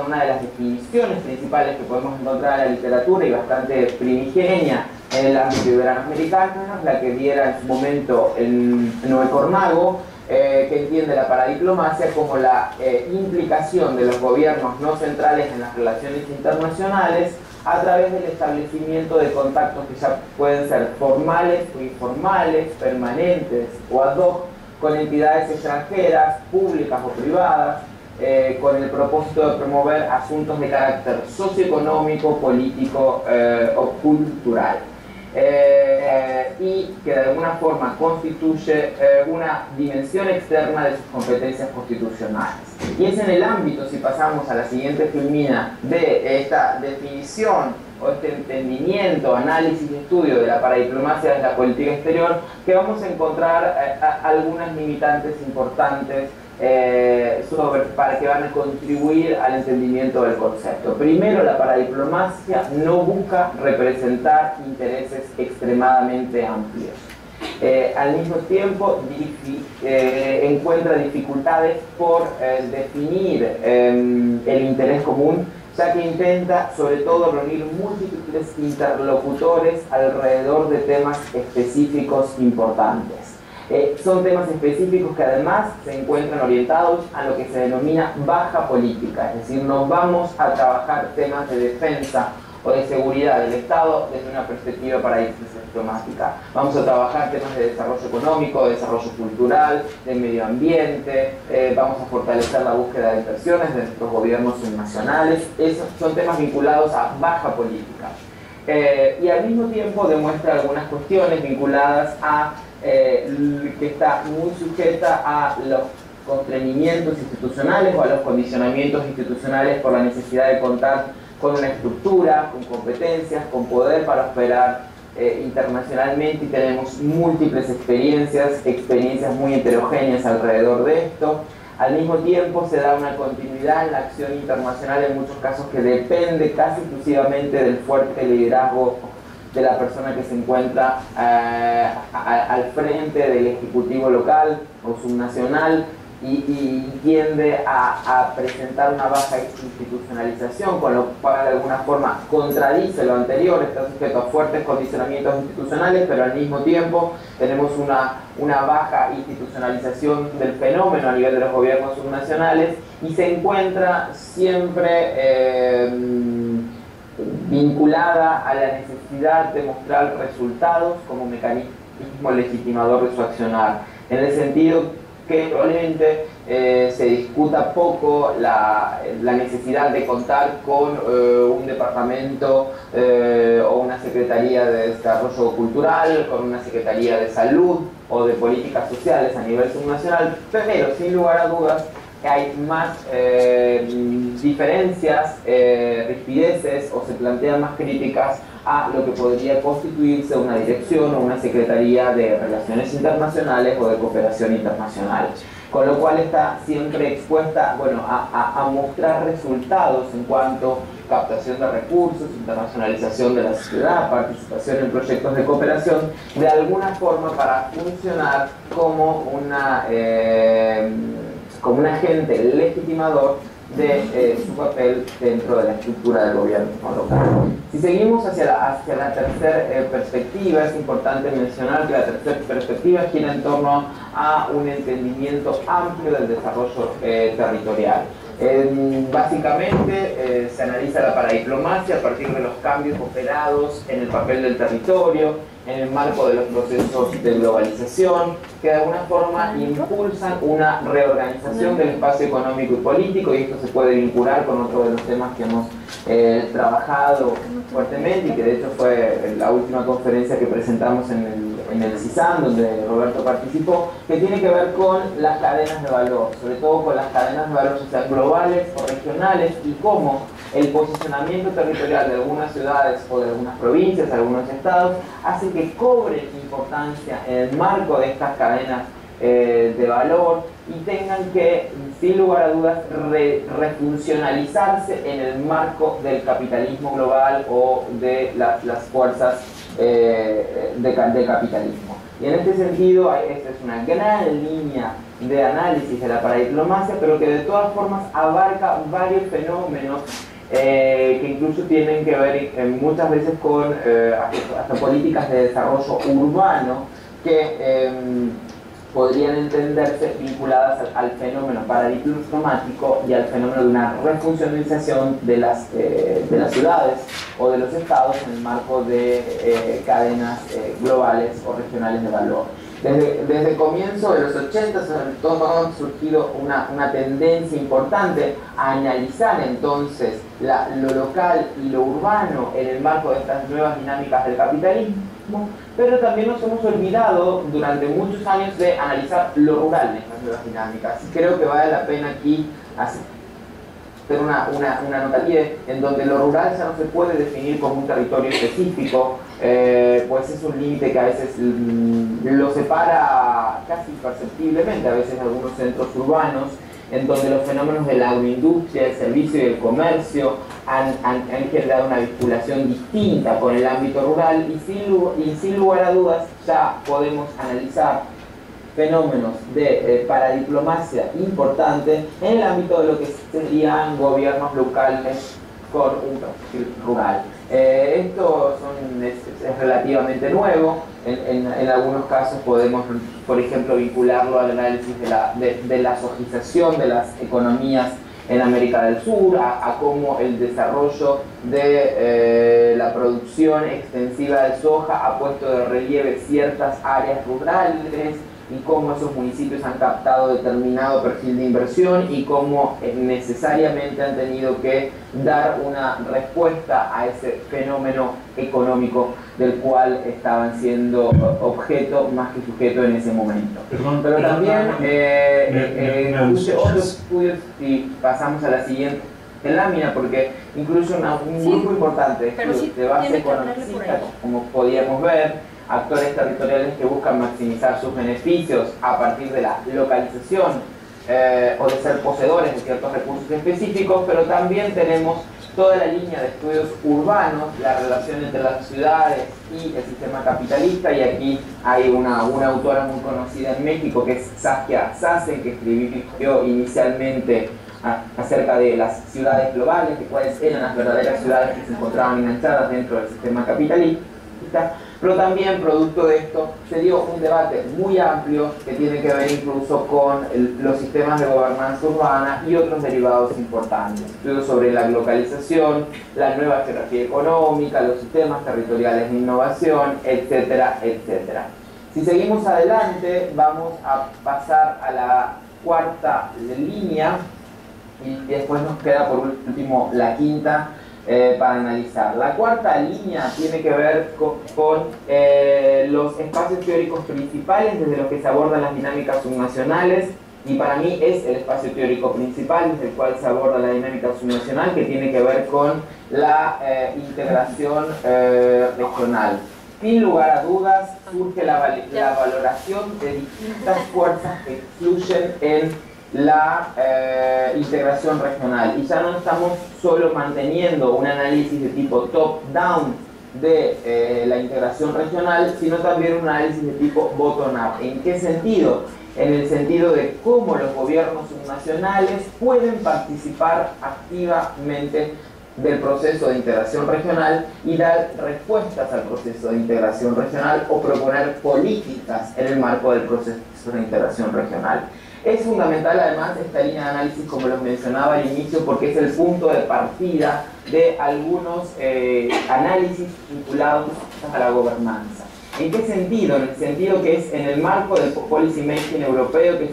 Speaker 7: una de las definiciones principales que podemos encontrar en la literatura y bastante primigenia en el ámbito iberoamericano, la que diera en su momento el Noé Cornago, que entiende la paradiplomacia como la implicación de los gobiernos no centrales en las relaciones internacionales a través del establecimiento de contactos que ya pueden ser formales o informales, permanentes o ad hoc, con entidades extranjeras, públicas o privadas, con el propósito de promover asuntos de carácter socioeconómico, político o cultural. Y que de alguna forma constituye una dimensión externa de sus competencias constitucionales. Y es en el ámbito, si pasamos a la siguiente filmina, de esta definición o este entendimiento, análisis y estudio de la paradiplomacia de la política exterior, que vamos a encontrar algunas limitantes importantes para que van a contribuir al entendimiento del concepto. Primero, la paradiplomacia no busca representar intereses extremadamente amplios. Al mismo tiempo, encuentra dificultades por definir el interés común, ya que intenta sobre todo reunir múltiples interlocutores alrededor de temas específicos importantes. Son temas específicos que además se encuentran orientados a lo que se denomina baja política, es decir, no vamos a trabajar temas de defensa o de seguridad del Estado desde una perspectiva paradiplomática. Vamos a trabajar temas de desarrollo económico, de desarrollo cultural, de medio ambiente, vamos a fortalecer la búsqueda de inversiones de nuestros gobiernos nacionales. Esos son temas vinculados a baja política. Y al mismo tiempo demuestra algunas cuestiones vinculadas a que está muy sujeta a los constreñimientos institucionales o a los condicionamientos institucionales por la necesidad de contar con una estructura, con competencias, con poder para operar internacionalmente, y tenemos múltiples experiencias muy heterogéneas alrededor de esto. Al mismo tiempo se da una continuidad en la acción internacional en muchos casos que depende casi exclusivamente del fuerte liderazgo de la persona que se encuentra al frente del ejecutivo local o subnacional y tiende a presentar una baja institucionalización, con lo cual de alguna forma contradice lo anterior, está sujeto a fuertes condicionamientos institucionales, pero al mismo tiempo tenemos una baja institucionalización del fenómeno a nivel de los gobiernos subnacionales y se encuentra siempre vinculada a la necesidad de mostrar resultados como mecanismo legitimador de su accionar, en el sentido que probablemente se discuta poco la necesidad de contar con un departamento o una secretaría de desarrollo cultural, con una secretaría de salud o de políticas sociales a nivel subnacional, pero sin lugar a dudas hay más diferencias, rispideces o se plantean más críticas a lo que podría constituirse una dirección o una secretaría de relaciones internacionales o de cooperación internacional, con lo cual está siempre expuesta, bueno, a mostrar resultados en cuanto a captación de recursos, internacionalización de la sociedad, participación en proyectos de cooperación, de alguna forma para funcionar como un agente legitimador de su papel dentro de la estructura del gobierno local. Si seguimos hacia la tercera perspectiva, es importante mencionar que la tercera perspectiva gira en torno a un entendimiento amplio del desarrollo territorial. Básicamente se analiza la paradiplomacia a partir de los cambios operados en el papel del territorio, en el marco de los procesos de globalización, que de alguna forma impulsan una reorganización del espacio económico y político, y esto se puede vincular con otro de los temas que hemos trabajado fuertemente y que de hecho fue la última conferencia que presentamos en el CISAN, donde Roberto participó, que tiene que ver con las cadenas de valor, sobre todo con las cadenas de valor, ya sean globales o regionales, y cómo el posicionamiento territorial de algunas ciudades o de algunas provincias, de algunos estados, hace que cobren importancia en el marco de estas cadenas de valor y tengan que, sin lugar a dudas, refuncionalizarse en el marco del capitalismo global o de las fuerzas de capitalismo. Y en este sentido, esta es una gran línea de análisis de la paradiplomacia, pero que de todas formas abarca varios fenómenos que incluso tienen que ver muchas veces con hasta políticas de desarrollo urbano que podrían entenderse vinculadas al fenómeno paradiplomático y al fenómeno de una refuncionalización de las ciudades o de los estados en el marco de cadenas globales o regionales de valor. Desde el comienzo de los 80 sobre todo ha surgido una tendencia importante a analizar entonces lo local y lo urbano en el marco de estas nuevas dinámicas del capitalismo, pero también nos hemos olvidado durante muchos años de analizar lo rural en estas nuevas dinámicas. Creo que vale la pena aquí hacer una notaría en donde lo rural ya no se puede definir como un territorio específico, pues es un límite que a veces lo separa casi imperceptiblemente, a veces algunos centros urbanos, en donde los fenómenos de la agroindustria, el servicio y el comercio han generado una vinculación distinta con el ámbito rural y sin lugar a dudas ya podemos analizar fenómenos de paradiplomacia importante en el ámbito de lo que serían gobiernos locales con un perfil rural. Esto es relativamente nuevo, en algunos casos podemos, por ejemplo, vincularlo al análisis de la sojización de las economías en América del Sur, a cómo el desarrollo de la producción extensiva de soja ha puesto de relieve ciertas áreas rurales, y cómo esos municipios han captado determinado perfil de inversión y cómo necesariamente han tenido que dar una respuesta a ese fenómeno económico del cual estaban siendo objeto más que sujeto en ese momento. Pero también otros estudios, y pasamos a la siguiente lámina, porque incluye un grupo importante de base economicista, como podíamos ver, actores territoriales que buscan maximizar sus beneficios a partir de la localización o de ser poseedores de ciertos recursos específicos, pero también tenemos toda la línea de estudios urbanos, la relación entre las ciudades y el sistema capitalista, y aquí hay una autora muy conocida en México que es Saskia Sassen, que escribió inicialmente acerca de las ciudades globales, de cuáles eran las verdaderas ciudades que se encontraban enganchadas dentro del sistema capitalista. Pero también, producto de esto, se dio un debate muy amplio que tiene que ver incluso con los sistemas de gobernanza urbana y otros derivados importantes. Estudios sobre la globalización, la nueva jerarquía económica, los sistemas territoriales de innovación, etcétera, etcétera. Si seguimos adelante, vamos a pasar a la cuarta línea y después nos queda por último la quinta, para analizar. La cuarta línea tiene que ver con los espacios teóricos principales desde los que se abordan las dinámicas subnacionales, y para mí es el espacio teórico principal desde el cual se aborda la dinámica subnacional, que tiene que ver con la integración regional. Sin lugar a dudas, surge la valoración de distintas fuerzas que influyen en la integración regional, y ya no estamos solo manteniendo un análisis de tipo top-down de la integración regional, sino también un análisis de tipo bottom-up. ¿En qué sentido? En el sentido de cómo los gobiernos subnacionales pueden participar activamente del proceso de integración regional y dar respuestas al proceso de integración regional o proponer políticas en el marco del proceso de integración regional. Es fundamental además esta línea de análisis, como los mencionaba al inicio, porque es el punto de partida de algunos análisis vinculados a la gobernanza. ¿En qué sentido? En el sentido que es en el marco del policy making europeo que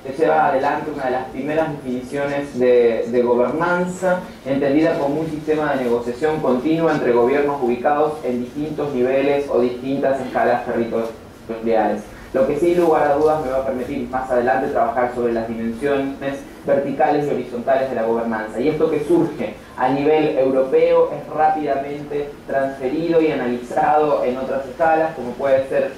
Speaker 7: se lleva adelante una de las primeras definiciones de gobernanza, entendida como un sistema de negociación continua entre gobiernos ubicados en distintos niveles o distintas escalas territoriales. Lo que sin lugar a dudas me va a permitir más adelante trabajar sobre las dimensiones verticales y horizontales de la gobernanza. Y esto que surge a nivel europeo es rápidamente transferido y analizado en otras escalas, como puede ser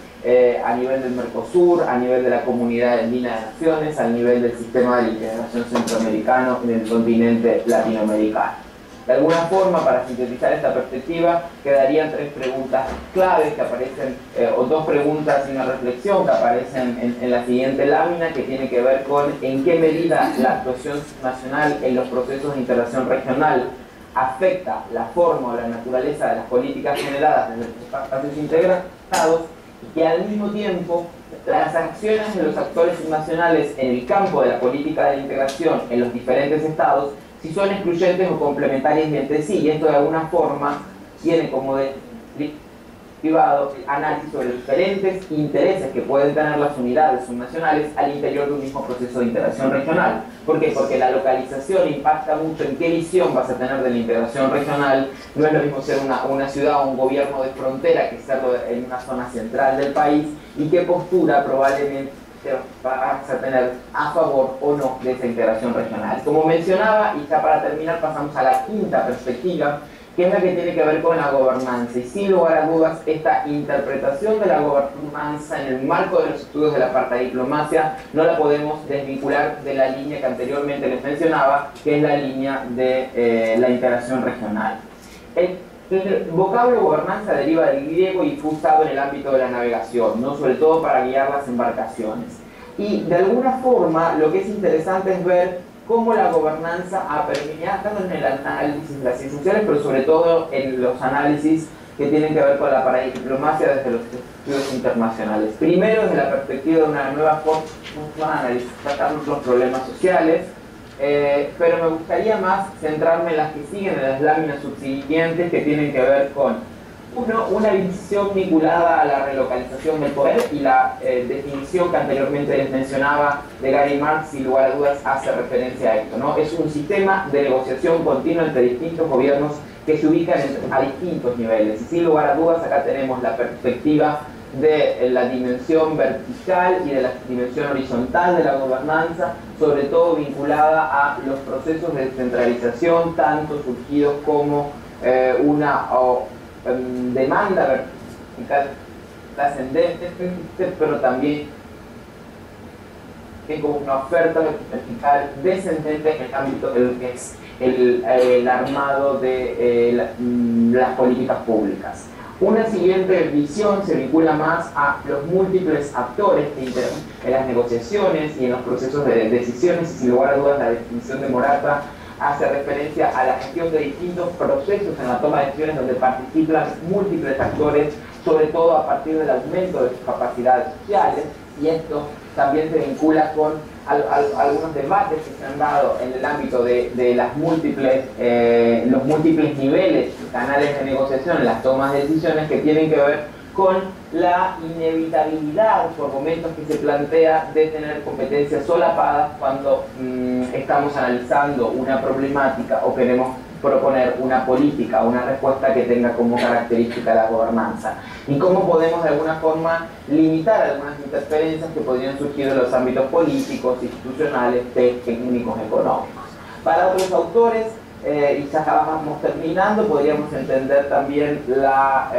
Speaker 7: a nivel del Mercosur, a nivel de la Comunidad Andina de Naciones, a nivel del sistema de la integración centroamericano en el continente latinoamericano. De alguna forma, para sintetizar esta perspectiva, quedarían tres preguntas claves que aparecen, o dos preguntas y una reflexión que aparecen en la siguiente lámina, que tiene que ver con en qué medida la actuación nacional en los procesos de integración regional afecta la forma o la naturaleza de las políticas generadas desde los espacios integrados, y que al mismo tiempo las acciones de los actores subnacionales en el campo de la política de integración en los diferentes estados, si son excluyentes o complementarias entre sí, y esto de alguna forma tiene como derivado el análisis sobre los diferentes intereses que pueden tener las unidades subnacionales al interior de un mismo proceso de integración regional. ¿Por qué? Porque la localización impacta mucho en qué visión vas a tener de la integración regional. No es lo mismo ser una ciudad o un gobierno de frontera que serlo en una zona central del país, y qué postura probablemente vas a tener a favor o no de esa integración regional. Como mencionaba, y ya para terminar pasamos a la quinta perspectiva, que es la que tiene que ver con la gobernanza, y sin lugar a dudas esta interpretación de la gobernanza en el marco de los estudios de la partidiplomacia no la podemos desvincular de la línea que anteriormente les mencionaba, que es la línea de la integración regional. El vocablo gobernanza deriva del griego y fue usado en el ámbito de la navegación, ¿no? Sobre todo para guiar las embarcaciones. Y de alguna forma lo que es interesante es ver cómo la gobernanza ha permeado en el análisis de las ciencias sociales, pero sobre todo en los análisis que tienen que ver con la paradiplomacia desde los estudios internacionales. Primero, desde la perspectiva de una nueva forma de analizar los problemas sociales, pero me gustaría más centrarme en las que siguen, en las láminas subsiguientes, que tienen que ver con una visión vinculada a la relocalización del poder y la definición que anteriormente les mencionaba de Gary Marx, sin lugar a dudas hace referencia a esto, ¿no? Es un sistema de negociación continua entre distintos gobiernos que se ubican a distintos niveles, y sin lugar a dudas acá tenemos la perspectiva de la dimensión vertical y de la dimensión horizontal de la gobernanza, sobre todo vinculada a los procesos de descentralización, tanto surgidos como una demanda vertical trascendente, pero también que como una oferta vertical descendente en el ámbito de lo que es el armado de las políticas públicas. Una siguiente visión se vincula más a los múltiples actores que intervienen en las negociaciones y en los procesos de decisiones, y sin lugar a dudas la definición de Morata hace referencia a la gestión de distintos procesos en la toma de decisiones donde participan múltiples actores, sobre todo a partir del aumento de sus capacidades sociales, y esto también se vincula con algunos debates que se han dado en el ámbito de los múltiples niveles y canales de negociación en las tomas de decisiones, que tienen que ver con la inevitabilidad por momentos que se plantea de tener competencias solapadas cuando estamos analizando una problemática o queremos proponer una política, una respuesta que tenga como característica la gobernanza, y cómo podemos de alguna forma limitar algunas interferencias que podrían surgir en los ámbitos políticos, institucionales, técnicos, económicos. Para otros autores, y ya vamos terminando, podríamos entender también la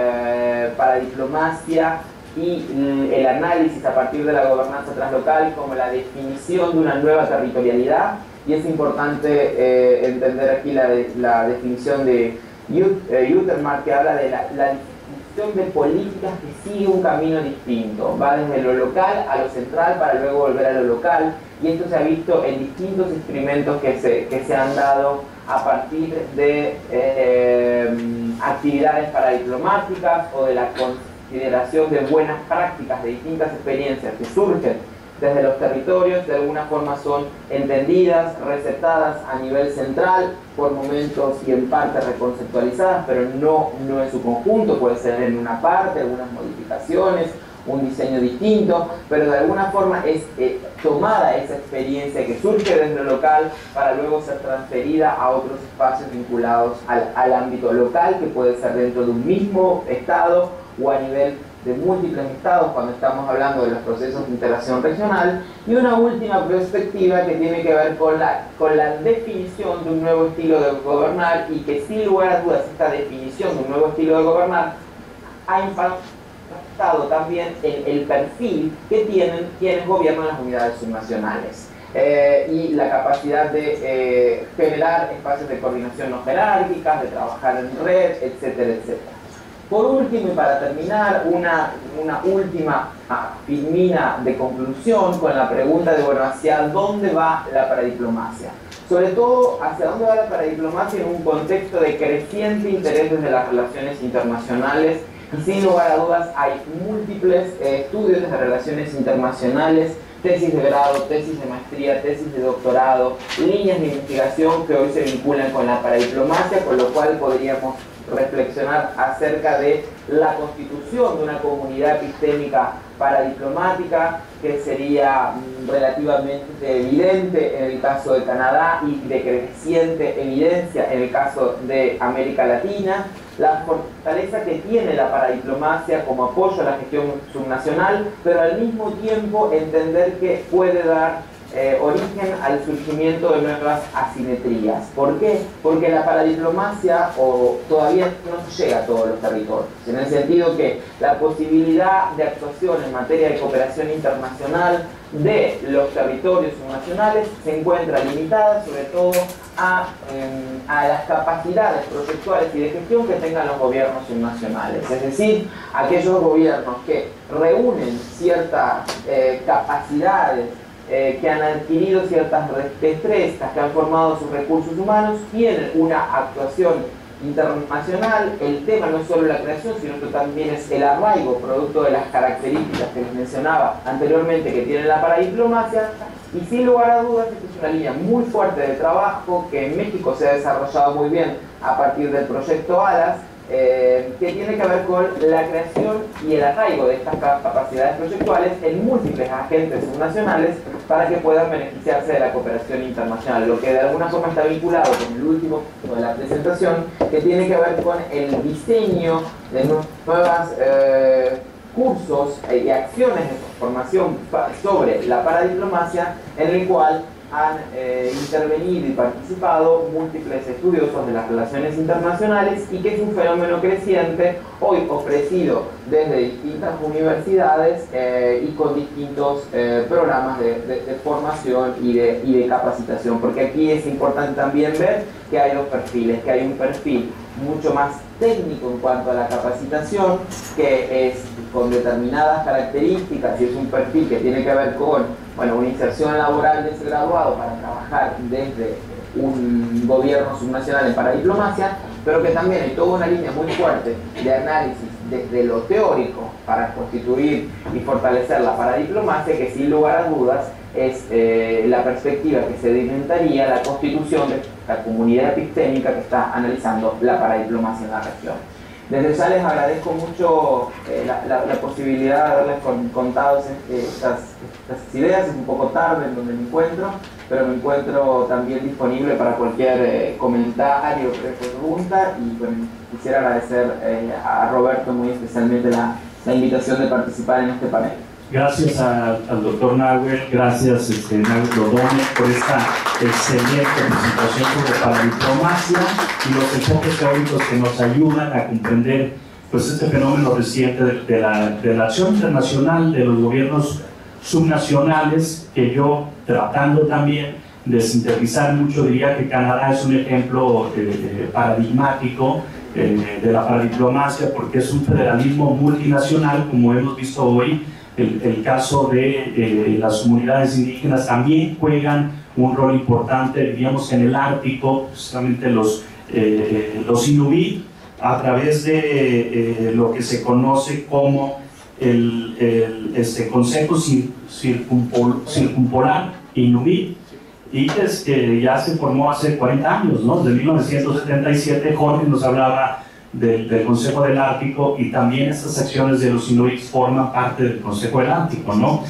Speaker 7: paradiplomacia y el análisis a partir de la gobernanza translocal como la definición de una nueva territorialidad. Y es importante entender aquí la definición de Utermark, que habla de la definición de políticas que sigue un camino distinto. Va desde lo local a lo central para luego volver a lo local. Y esto se ha visto en distintos experimentos que se han dado a partir de actividades paradiplomáticas o de la consideración de buenas prácticas de distintas experiencias que surgen desde los territorios, de alguna forma son entendidas, receptadas a nivel central, por momentos y en parte reconceptualizadas, pero no en su conjunto, puede ser en una parte, algunas modificaciones, un diseño distinto, pero de alguna forma es tomada esa experiencia que surge desde lo local para luego ser transferida a otros espacios vinculados al ámbito local, que puede ser dentro de un mismo estado o a nivel de múltiples estados cuando estamos hablando de los procesos de integración regional. Y una última perspectiva que tiene que ver con la definición de un nuevo estilo de gobernar, y que sin lugar a dudas esta definición de un nuevo estilo de gobernar ha impactado también en el perfil que tienen quienes gobiernan las unidades subnacionales. Y la capacidad de generar espacios de coordinación no jerárquicas, de trabajar en red, etcétera, etcétera. Por último, y para terminar, una última filmina de conclusión con la pregunta de, bueno, ¿hacia dónde va la paradiplomacia? Sobre todo, ¿hacia dónde va la paradiplomacia en un contexto de creciente interés desde las relaciones internacionales? Y sin lugar a dudas, hay múltiples estudios de relaciones internacionales, tesis de grado, tesis de maestría, tesis de doctorado, líneas de investigación que hoy se vinculan con la paradiplomacia, con lo cual podríamos reflexionar acerca de la constitución de una comunidad epistémica paradiplomática, que sería relativamente evidente en el caso de Canadá y de creciente evidencia en el caso de América Latina, la fortaleza que tiene la paradiplomacia como apoyo a la gestión subnacional, pero al mismo tiempo entender que puede dar origen al surgimiento de nuevas asimetrías. ¿Por qué? Porque la paradiplomacia todavía no llega a todos los territorios, en el sentido que la posibilidad de actuación en materia de cooperación internacional de los territorios subnacionales se encuentra limitada sobre todo a las capacidades proyectuales y de gestión que tengan los gobiernos subnacionales, es decir, aquellos gobiernos que reúnen ciertas capacidades, que han adquirido ciertas destrezas, que han formado sus recursos humanos, tienen una actuación internacional. El tema no es solo la creación, sino que también es el arraigo, producto de las características que les mencionaba anteriormente que tiene la paradiplomacia. Y sin lugar a dudas, esta es una línea muy fuerte de trabajo que en México se ha desarrollado muy bien a partir del proyecto ALAS, que tiene que ver con la creación y el arraigo de estas capacidades proyectuales en múltiples agentes subnacionales para que puedan beneficiarse de la cooperación internacional, lo que de alguna forma está vinculado con el último punto de la presentación, que tiene que ver con el diseño de nuevos cursos y acciones de formación sobre la paradiplomacia, en el cual han intervenido y participado múltiples estudiosos de las relaciones internacionales y que es un fenómeno creciente, hoy ofrecido desde distintas universidades y con distintos programas de formación y de capacitación, porque aquí es importante también ver que hay dos perfiles, que hay un perfil mucho más técnico en cuanto a la capacitación, que es con determinadas características y es un perfil que tiene que ver con, bueno, una inserción laboral de ese graduado para trabajar desde un gobierno subnacional en paradiplomacia, pero que también hay toda una línea muy fuerte de análisis desde lo teórico para constituir y fortalecer la paradiplomacia, que sin lugar a dudas es la perspectiva que sedimentaría la constitución de la comunidad epistémica que está analizando la paradiplomacia en la región. Desde ya les agradezco mucho la posibilidad de haberles contado estas ideas. Es un poco tarde en donde me encuentro, pero me encuentro también disponible para cualquier comentario o pregunta, y bueno, quisiera agradecer a Roberto muy especialmente la invitación de participar en este panel.
Speaker 1: Gracias al doctor Nahuel, gracias Nahuel Rodone por esta excelente presentación sobre paradiplomacia y los enfoques teóricos que nos ayudan a comprender pues este fenómeno reciente de la acción internacional de los gobiernos subnacionales, que yo, tratando también de sintetizar mucho, diría que Canadá es un ejemplo paradigmático de la paradiplomacia, porque es un federalismo multinacional, como hemos visto hoy. El caso de las comunidades indígenas también juegan un rol importante, diríamos, en el Ártico, justamente los inuit, a través de lo que se conoce como el Consejo Circumpolar Inuit, y que ya se formó hace 40 años, ¿no? Desde 1977. Jorge nos hablaba del Consejo del Ártico, y también estas acciones de los inuits forman parte del Consejo del Ártico, ¿no?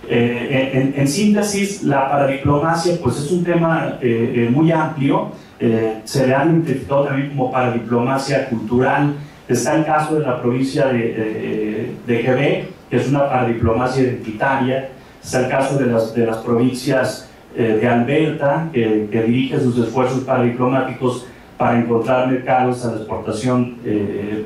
Speaker 1: En síntesis, la paradiplomacia pues es un tema muy amplio. Se le ha identificado también como paradiplomacia cultural. Está el caso de la provincia de Quebec, que es una paradiplomacia identitaria. Está el caso de las provincias de Alberta, que dirige sus esfuerzos paradiplomáticos para encontrar mercados a la exportación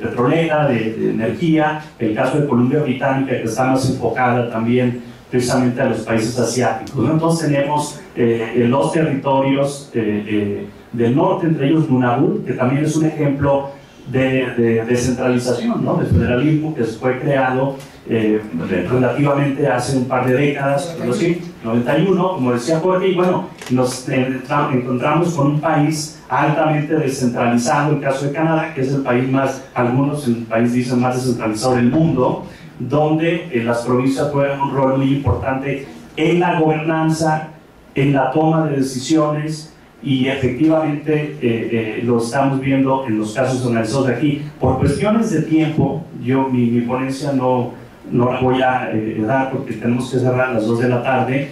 Speaker 1: petrolera, de energía. El caso de Columbia Británica, que está más enfocada también precisamente a los países asiáticos, ¿no? Entonces tenemos los territorios del norte, entre ellos Nunavut, que también es un ejemplo de descentralización, ¿no? De federalismo, que fue creado relativamente hace un par de décadas, pero sí, 91, como decía Jorge, y bueno, nos encontramos con un país altamente descentralizado, el caso de Canadá, que es el país más, algunos en el país dicen más descentralizado del mundo, donde las provincias juegan un rol muy importante en la gobernanza, en la toma de decisiones, y efectivamente lo estamos viendo en los casos analizados aquí. Por cuestiones de tiempo, yo mi ponencia no la voy a dar, porque tenemos que cerrar a las 2 de la tarde.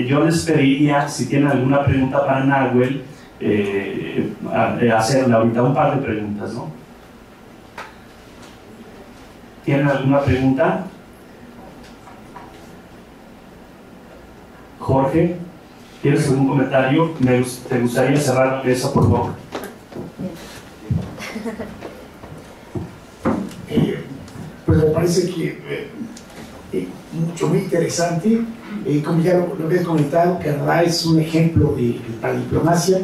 Speaker 1: Yo les pediría, si tienen alguna pregunta para Nahuel, hacerle ahorita un par de preguntas, ¿no? ¿Tienen alguna pregunta? Jorge, ¿tienes algún comentario? ¿Te gustaría cerrar la mesa, por favor?
Speaker 2: Pues me parece que muy interesante. Como ya lo había comentado, Canadá es un ejemplo de paradiplomacia.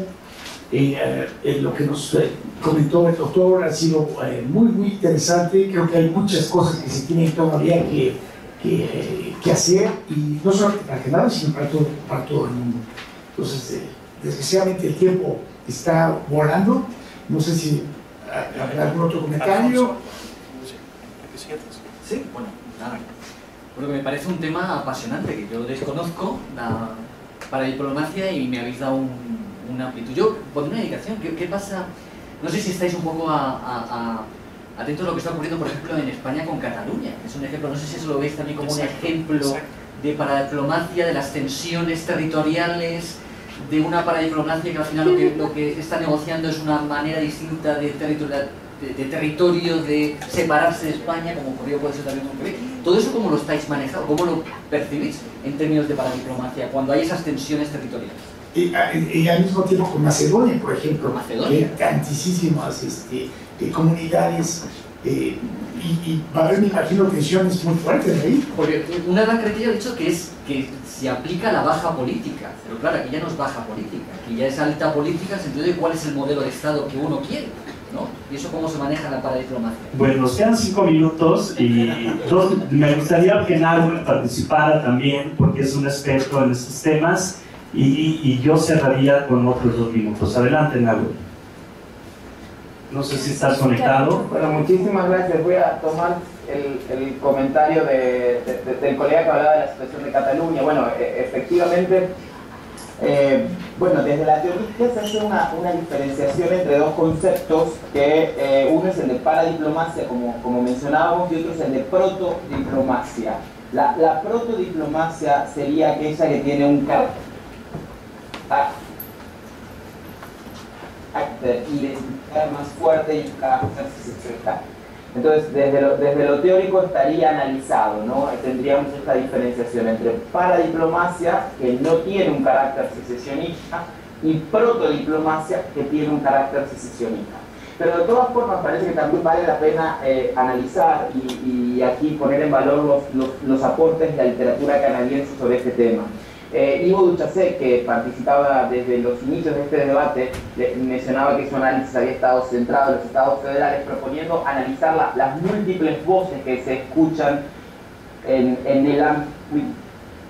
Speaker 2: Lo que nos comentó el doctor ha sido muy interesante. Creo que hay muchas cosas que se tienen todavía que hacer, y no solamente para Canadá, sino para todo el mundo. Entonces, desgraciadamente el tiempo está volando. No sé si habrá algún otro comentario.
Speaker 3: Sí, bueno, nada. Porque me parece un tema apasionante, que yo desconozco la paradiplomacia, y me habéis dado una amplitud. Yo pondré una dedicación. ¿Qué pasa? No sé si estáis un poco atentos a lo que está ocurriendo, por ejemplo, en España con Cataluña. Es un ejemplo, no sé si eso lo veis también como un ejemplo de paradiplomacia, de las tensiones territoriales, de una paradiplomacia que al final lo que está negociando es una manera distinta de de territorio, de separarse de España, como ocurrió puede ser también con Quebec. Todo eso, ¿cómo lo estáis manejando? ¿Cómo lo percibís en términos de paradiplomacia cuando hay esas tensiones territoriales?
Speaker 2: Y al mismo tiempo con Macedonia, por ejemplo,
Speaker 3: Macedonia.
Speaker 2: que hay tantísimas comunidades y va a haber, me imagino, tensiones muy fuertes ahí.
Speaker 3: Porque una gran crítica ha dicho que se aplica la baja política, pero claro, aquí ya no es baja política, aquí ya es alta política, en el sentido de cuál es el modelo de Estado que uno quiere, ¿no? Y eso cómo se maneja en la paradiplomacia.
Speaker 1: Bueno, nos quedan 5 minutos y me gustaría que Nahuel participara también, porque es un experto en estos temas, y yo cerraría con otros 2 minutos. Adelante, Nahuel. No sé si estás conectado.
Speaker 7: Bueno, muchísimas gracias. Voy a tomar el comentario del colega que hablaba de la situación de Cataluña. Bueno, efectivamente, bueno, desde la teoría se hace una diferenciación entre 2 conceptos, que uno es el de paradiplomacia, como mencionábamos, y otro es el de protodiplomacia. La protodiplomacia sería aquella que tiene un carácter identidad más fuerte y un carácter seccional. Entonces, desde lo teórico estaría analizado, ¿no? Tendríamos esta diferenciación entre paradiplomacia, que no tiene un carácter secesionista, y protodiplomacia, que tiene un carácter secesionista. Pero de todas formas parece que también vale la pena analizar y aquí poner en valor los aportes de la literatura canadiense sobre este tema. Ivo Duchasset, que participaba desde los inicios de este debate, mencionaba que su análisis había estado centrado en los estados federales, proponiendo analizar las múltiples voces que se escuchan en el ámbito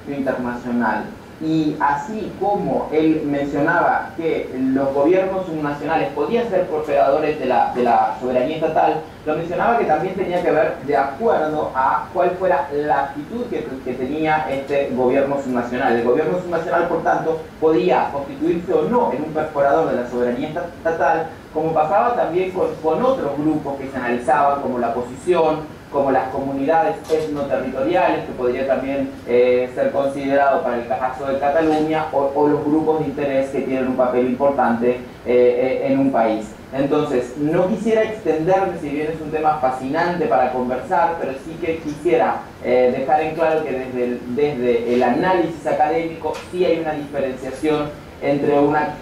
Speaker 7: internacional. Y así como él mencionaba que los gobiernos subnacionales podían ser prosperadores de la soberanía estatal, lo mencionaba que también tenía que ver de acuerdo a cuál fuera la actitud que tenía este gobierno subnacional. El gobierno subnacional, por tanto, podía constituirse o no en un perforador de la soberanía estatal, como pasaba también con otros grupos que se analizaban, como la oposición, como las comunidades etnoterritoriales, que podría también ser considerado para el caso de Cataluña, o los grupos de interés que tienen un papel importante en un país. Entonces, no quisiera extenderme, si bien es un tema fascinante para conversar, pero sí que quisiera dejar en claro que desde el análisis académico sí hay una diferenciación entre una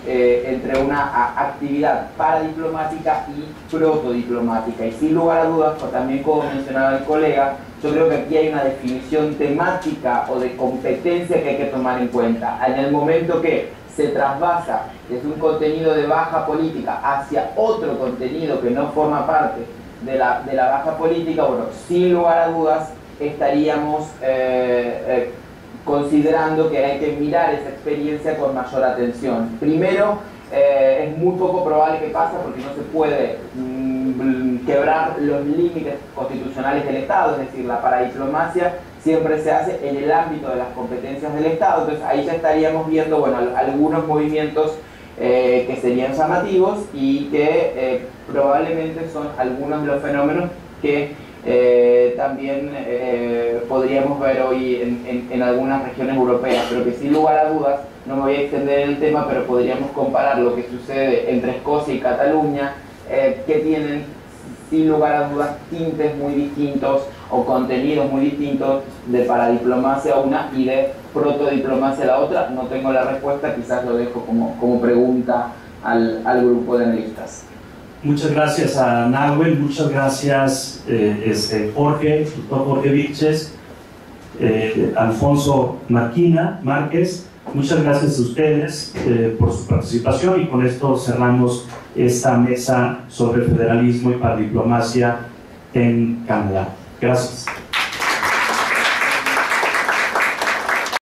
Speaker 7: actividad paradiplomática y protodiplomática. Y sin lugar a dudas, pues también como mencionaba el colega, yo creo que aquí hay una definición temática o de competencia que hay que tomar en cuenta. En el momento que se trasvasa desde un contenido de baja política hacia otro contenido que no forma parte de la baja política, bueno, sin lugar a dudas estaríamos considerando que hay que mirar esa experiencia con mayor atención. Primero, es muy poco probable que pase porque no se puede quebrar los límites constitucionales del Estado, es decir, la paradiplomacia siempre se hace en el ámbito de las competencias del Estado. Entonces ahí ya estaríamos viendo, bueno, algunos movimientos que serían llamativos y que probablemente son algunos de los fenómenos que también podríamos ver hoy en algunas regiones europeas, pero que sin lugar a dudas, no me voy a extender en el tema, pero podríamos comparar lo que sucede entre Escocia y Cataluña, que tienen sin lugar a dudas tintes muy distintos o contenidos muy distintos de paradiplomacia una y de protodiplomacia la otra. No tengo la respuesta, quizás lo dejo como pregunta al grupo de analistas.
Speaker 1: Muchas gracias a Nahuel, muchas gracias Jorge, doctor Jorge Vilches, Alfonso Márquez, muchas gracias a ustedes por su participación, y con esto cerramos esta mesa sobre federalismo y paradiplomacia en Canadá. Gracias.